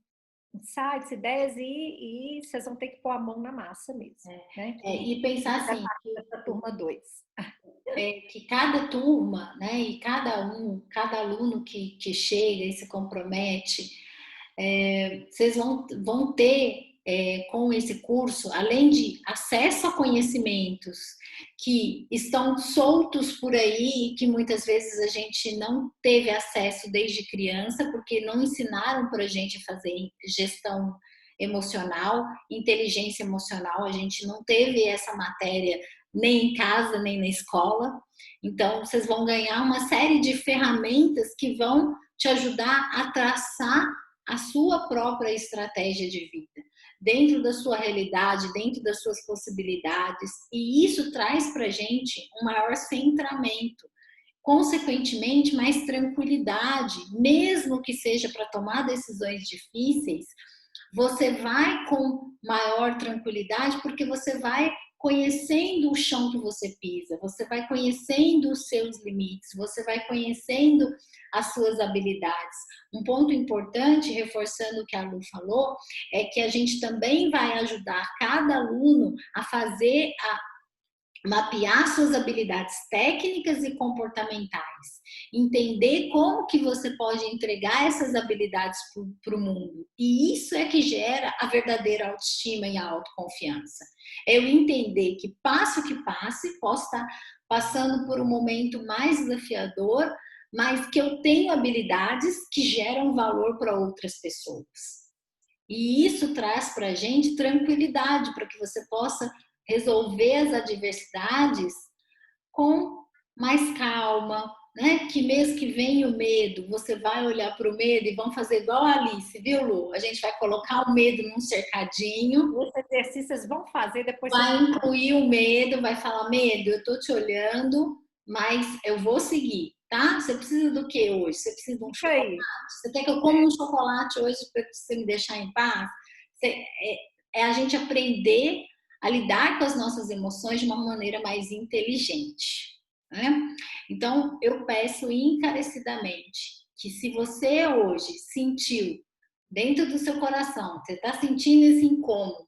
insights, ideias e vocês vão ter que pôr a mão na massa mesmo. Né? E pensar assim, essa turma 2. Que cada turma, né, e cada aluno que chega e se compromete, vocês vão ter com esse curso, além de acesso a conhecimentos que estão soltos por aí e que muitas vezes a gente não teve acesso desde criança, porque não ensinaram para a gente a fazer gestão emocional, inteligência emocional, a gente não teve essa matéria nem em casa, nem na escola. Então, vocês vão ganhar uma série de ferramentas que vão te ajudar a traçar a sua própria estratégia de vida, dentro da sua realidade, dentro das suas possibilidades, e isso traz para a gente um maior centramento, consequentemente, mais tranquilidade, mesmo que seja para tomar decisões difíceis, você vai com maior tranquilidade, porque você vai conhecendo o chão que você pisa, você vai conhecendo os seus limites, você vai conhecendo as suas habilidades. Um ponto importante, reforçando o que a Lu falou, é que a gente também vai ajudar cada aluno a fazer, mapear suas habilidades técnicas e comportamentais, entender como que você pode entregar essas habilidades para o mundo. E isso é que gera a verdadeira autoestima e a autoconfiança. É eu entender que passo que passe, posso estar passando por um momento mais desafiador, mas que eu tenho habilidades que geram valor para outras pessoas. E isso traz para a gente tranquilidade, para que você possa resolver as adversidades com mais calma, né? Que mês que vem o medo, você vai olhar para o medo e vão fazer igual a Alice, viu, Lu? A gente vai colocar o medo num cercadinho. Esse exercício vocês vão fazer, depois vocês Vai vão... incluir o medo, vai falar, medo, eu tô te olhando, mas eu vou seguir, tá? Você precisa do que hoje? Você precisa de um Fica chocolate? aí. Você quer que eu coma um chocolate hoje para você me deixar em paz? É a gente aprender a lidar com as nossas emoções de uma maneira mais inteligente, né? Então, eu peço encarecidamente que se você hoje sentiu dentro do seu coração, você está sentindo esse incômodo,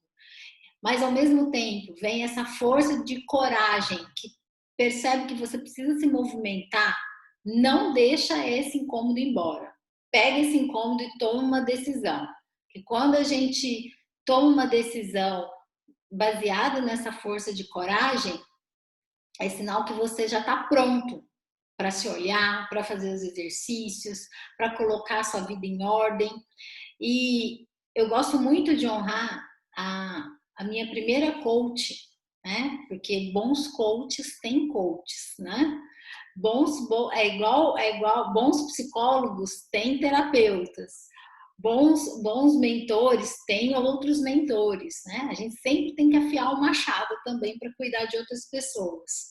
mas ao mesmo tempo vem essa força de coragem que percebe que você precisa se movimentar, não deixa esse incômodo embora. Pega esse incômodo e toma uma decisão. E quando a gente toma uma decisão baseada nessa força de coragem, é sinal que você já está pronto para se olhar, para fazer os exercícios, para colocar a sua vida em ordem. E eu gosto muito de honrar a minha primeira coach, né? Porque bons coaches têm coaches, né? É igual bons psicólogos têm terapeutas. Bons mentores têm outros mentores, né? A gente sempre tem que afiar o machado também para cuidar de outras pessoas.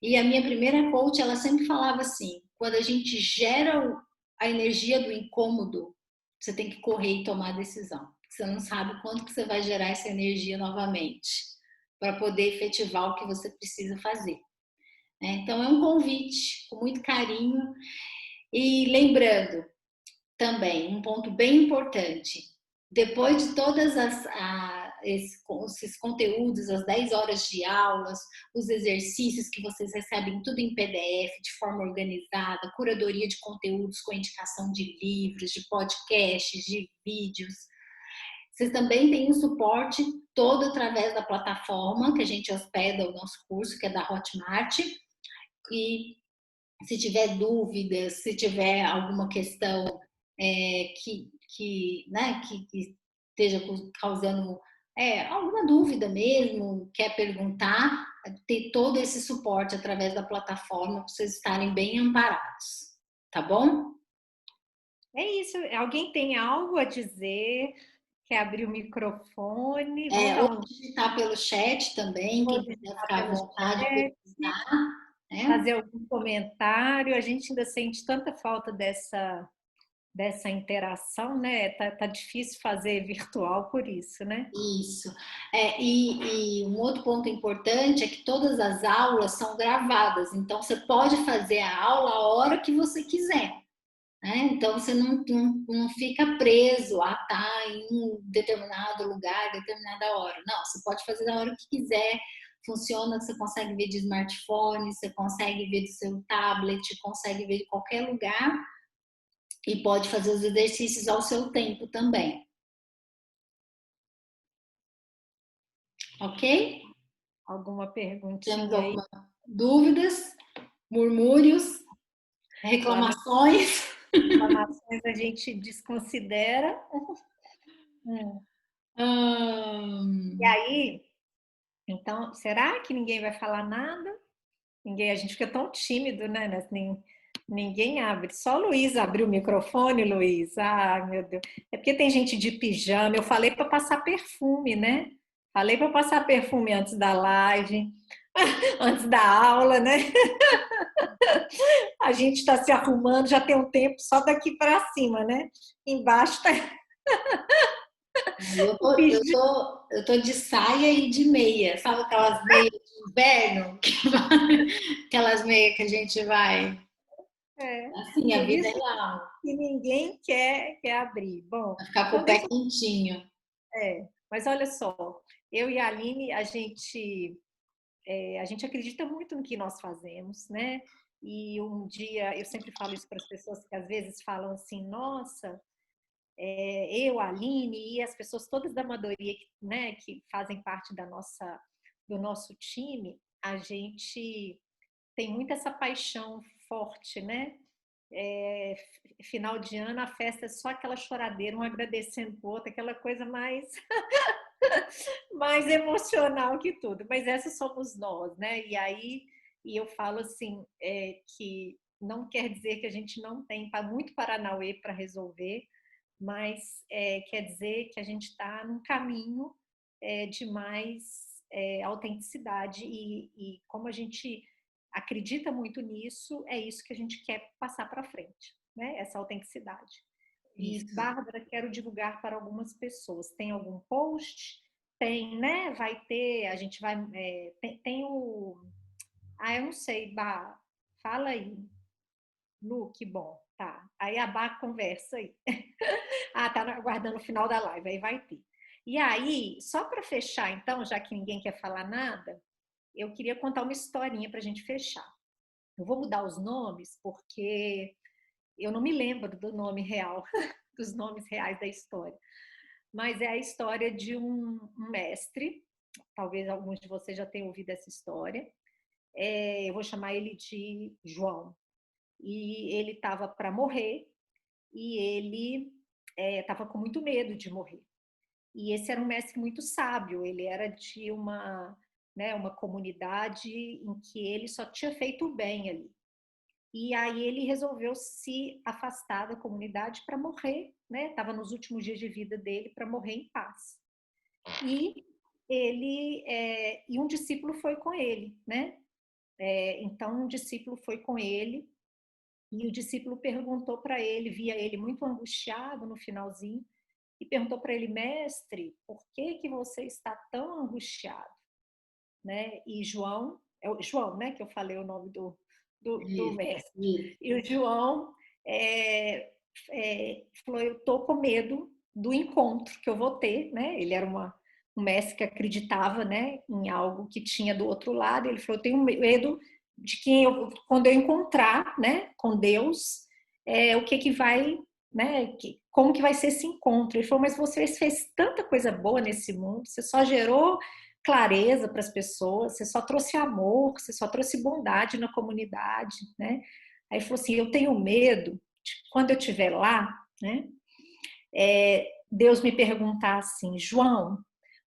E a minha primeira coach, ela sempre falava assim: quando a gente gera a energia do incômodo, você tem que correr e tomar a decisão. Você não sabe quando que você vai gerar essa energia novamente para poder efetivar o que você precisa fazer. Então é um convite com muito carinho. E lembrando também um ponto bem importante: depois de todas esses conteúdos, as 10 horas de aulas, os exercícios que vocês recebem tudo em PDF, de forma organizada, curadoria de conteúdos com indicação de livros, de podcasts, de vídeos, vocês também têm o suporte todo através da plataforma que a gente hospeda o nosso curso, que é da Hotmart. E se tiver dúvidas, se tiver alguma questão que esteja causando alguma dúvida mesmo, quer perguntar, ter todo esse suporte através da plataforma para vocês estarem bem amparados, tá bom? É isso. Alguém tem algo a dizer? Quer abrir o microfone? Vamos dar Ou digitar pelo chat também, vou quem quiser digitar ficar à pelo vontade de chat, perguntar, né? fazer algum comentário. A gente ainda sente tanta falta dessa interação, né? Tá difícil fazer virtual por isso, né? Isso. E um outro ponto importante é que todas as aulas são gravadas, então você pode fazer a aula a hora que você quiser. Né? Então você não fica preso a estar em um determinado lugar, determinada hora. Não, você pode fazer a hora que quiser. Funciona, você consegue ver de smartphone, você consegue ver do seu tablet, consegue ver de qualquer lugar e pode fazer os exercícios ao seu tempo também. ok? Alguma Temos perguntinha aí? algumas dúvidas, murmúrios, Lá nas reclamações? reclamações a gente desconsidera. Hum. E Hum, aí, então, será que ninguém vai falar nada? Ninguém, a gente fica tão tímido, né? Ninguém abre. Só o Luiz abriu o microfone, Luiz. Ah, meu Deus. É porque tem gente de pijama. Eu falei para passar perfume, né? Falei para passar perfume antes da live, antes da aula, né? A gente está se arrumando, já tem um tempo só daqui para cima, né? Embaixo está eu o tô, eu pijama. tô, eu tô de saia e de meia, sabe aquelas meias de inverno? Aquelas meias que a gente vai. É, Assim, a por vida é isso real. que ninguém quer abrir. Bom, Vai ficar com o então pé deixa quentinho. mas olha só, eu e a Aline, a gente acredita muito no que nós fazemos, né? E um dia, eu sempre falo isso para as pessoas que às vezes falam assim, nossa, eu, a Aline e as pessoas todas da Amadoria, né, que fazem parte do nosso time, a gente tem muito essa paixão forte, né? É, final de ano, a festa é só aquela choradeira, um agradecendo o outro, aquela coisa mais emocional que tudo. Mas essa somos nós, né? E eu falo assim, que não quer dizer que a gente não tem muito Paranauê para resolver, mas quer dizer que a gente está num caminho de mais autenticidade e como a gente acredita muito nisso, é isso que a gente quer passar para frente, né? Essa autenticidade. E, Isso. Bárbara, quero divulgar para algumas pessoas. Tem algum post? Tem, né? Vai ter, a gente vai. Tem o. Ah, eu não sei, Bá. Fala aí. Lu, que bom. Tá. Aí a Bá conversa aí. Ah, tá aguardando o final da live, aí vai ter. E aí, só para fechar, então, já que ninguém quer falar nada, eu queria contar uma historinha para a gente fechar. Eu vou mudar os nomes porque eu não me lembro do nome real, dos nomes reais da história. Mas é a história de um mestre, talvez alguns de vocês já tenham ouvido essa história. Eu vou chamar ele de João. E ele estava para morrer e ele estava com muito medo de morrer. E esse era um mestre muito sábio, ele era de uma comunidade em que ele só tinha feito o bem ali. E aí ele resolveu se afastar da comunidade para morrer, né? Estava nos últimos dias de vida dele para morrer em paz. E e um discípulo foi com ele, né? Então um discípulo foi com ele e o discípulo perguntou para ele, via ele muito angustiado no finalzinho, e perguntou para ele, mestre, por que que você está tão angustiado, né? E João, é o João, né? Que eu falei o nome do Isso, mestre. isso. E o João falou, eu tô com medo do encontro que eu vou ter, né? Ele era um mestre que acreditava, né, em algo que tinha do outro lado. Ele falou, eu tenho medo de que quando eu encontrar, né, com Deus, o que vai, né, como que vai ser esse encontro? Ele falou, mas você fez tanta coisa boa nesse mundo, você só gerou clareza para as pessoas, você só trouxe amor, você só trouxe bondade na comunidade, né? Aí ele falou assim, eu tenho medo de quando eu estiver lá, né? Deus me perguntar assim, João,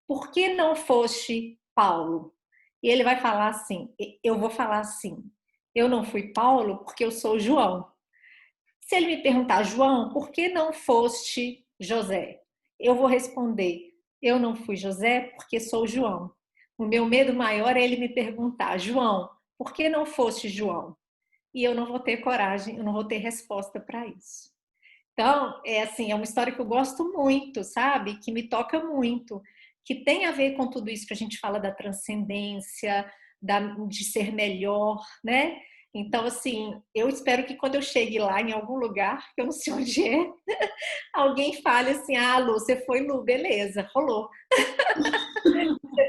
por que não foste Paulo? E ele vai falar assim, eu vou falar assim, eu não fui Paulo porque eu sou João. Se ele me perguntar, João, por que não foste José? Eu vou responder, eu não fui José porque sou João. O meu medo maior é ele me perguntar, João, por que não foste João? E eu não vou ter coragem, eu não vou ter resposta para isso. Então, é assim, é uma história que eu gosto muito, sabe? Que me toca muito, que tem a ver com tudo isso que a gente fala da transcendência, de ser melhor, né? Então, assim, eu espero que quando eu chegue lá em algum lugar, que eu não sei onde é, alguém fale assim: ah, Lu, você foi Lu, beleza, rolou.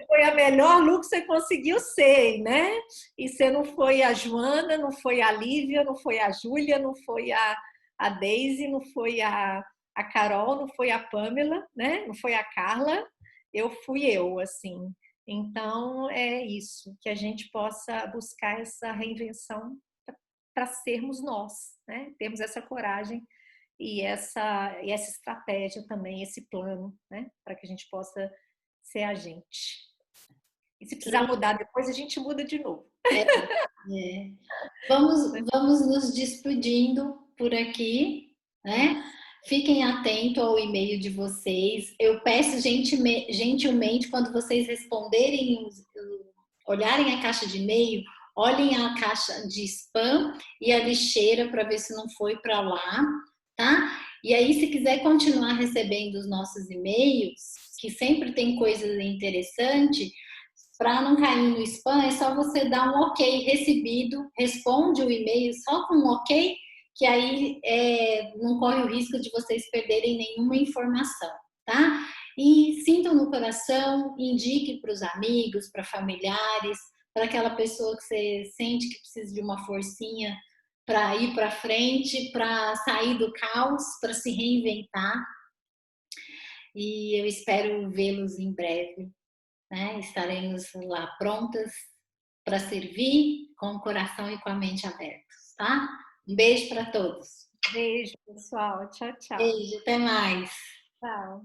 Foi a melhor Lu que você conseguiu ser, né? E você não foi a Joana, não foi a Lívia, não foi a Júlia, não foi a Daisy, não foi a Carol, não foi a Pamela, né? Não foi a Carla, eu fui eu, assim. Então, é isso, que a gente possa buscar essa reinvenção para sermos nós, né? Termos essa coragem e essa estratégia também, esse plano, né? Para que a gente possa ser a gente. E se precisar Pronto. mudar depois, a gente muda de novo. É. Vamos nos despedindo por aqui, né? Fiquem atentos ao e-mail de vocês. Eu peço gentilmente, quando vocês responderem, olharem a caixa de e-mail, olhem a caixa de spam e a lixeira para ver se não foi para lá, tá? E aí, se quiser continuar recebendo os nossos e-mails, que sempre tem coisas interessantes, para não cair no spam, é só você dar um ok recebido, responde o e-mail só com um ok, que aí não corre o risco de vocês perderem nenhuma informação, tá? E sintam no coração, indique para os amigos, para familiares, para aquela pessoa que você sente que precisa de uma forcinha para ir para frente, para sair do caos, para se reinventar. E eu espero vê-los em breve, né? Estaremos lá prontas para servir com o coração e com a mente abertos, tá? Um beijo para todos. Beijo, pessoal. Tchau, tchau. Beijo, até mais. Tchau.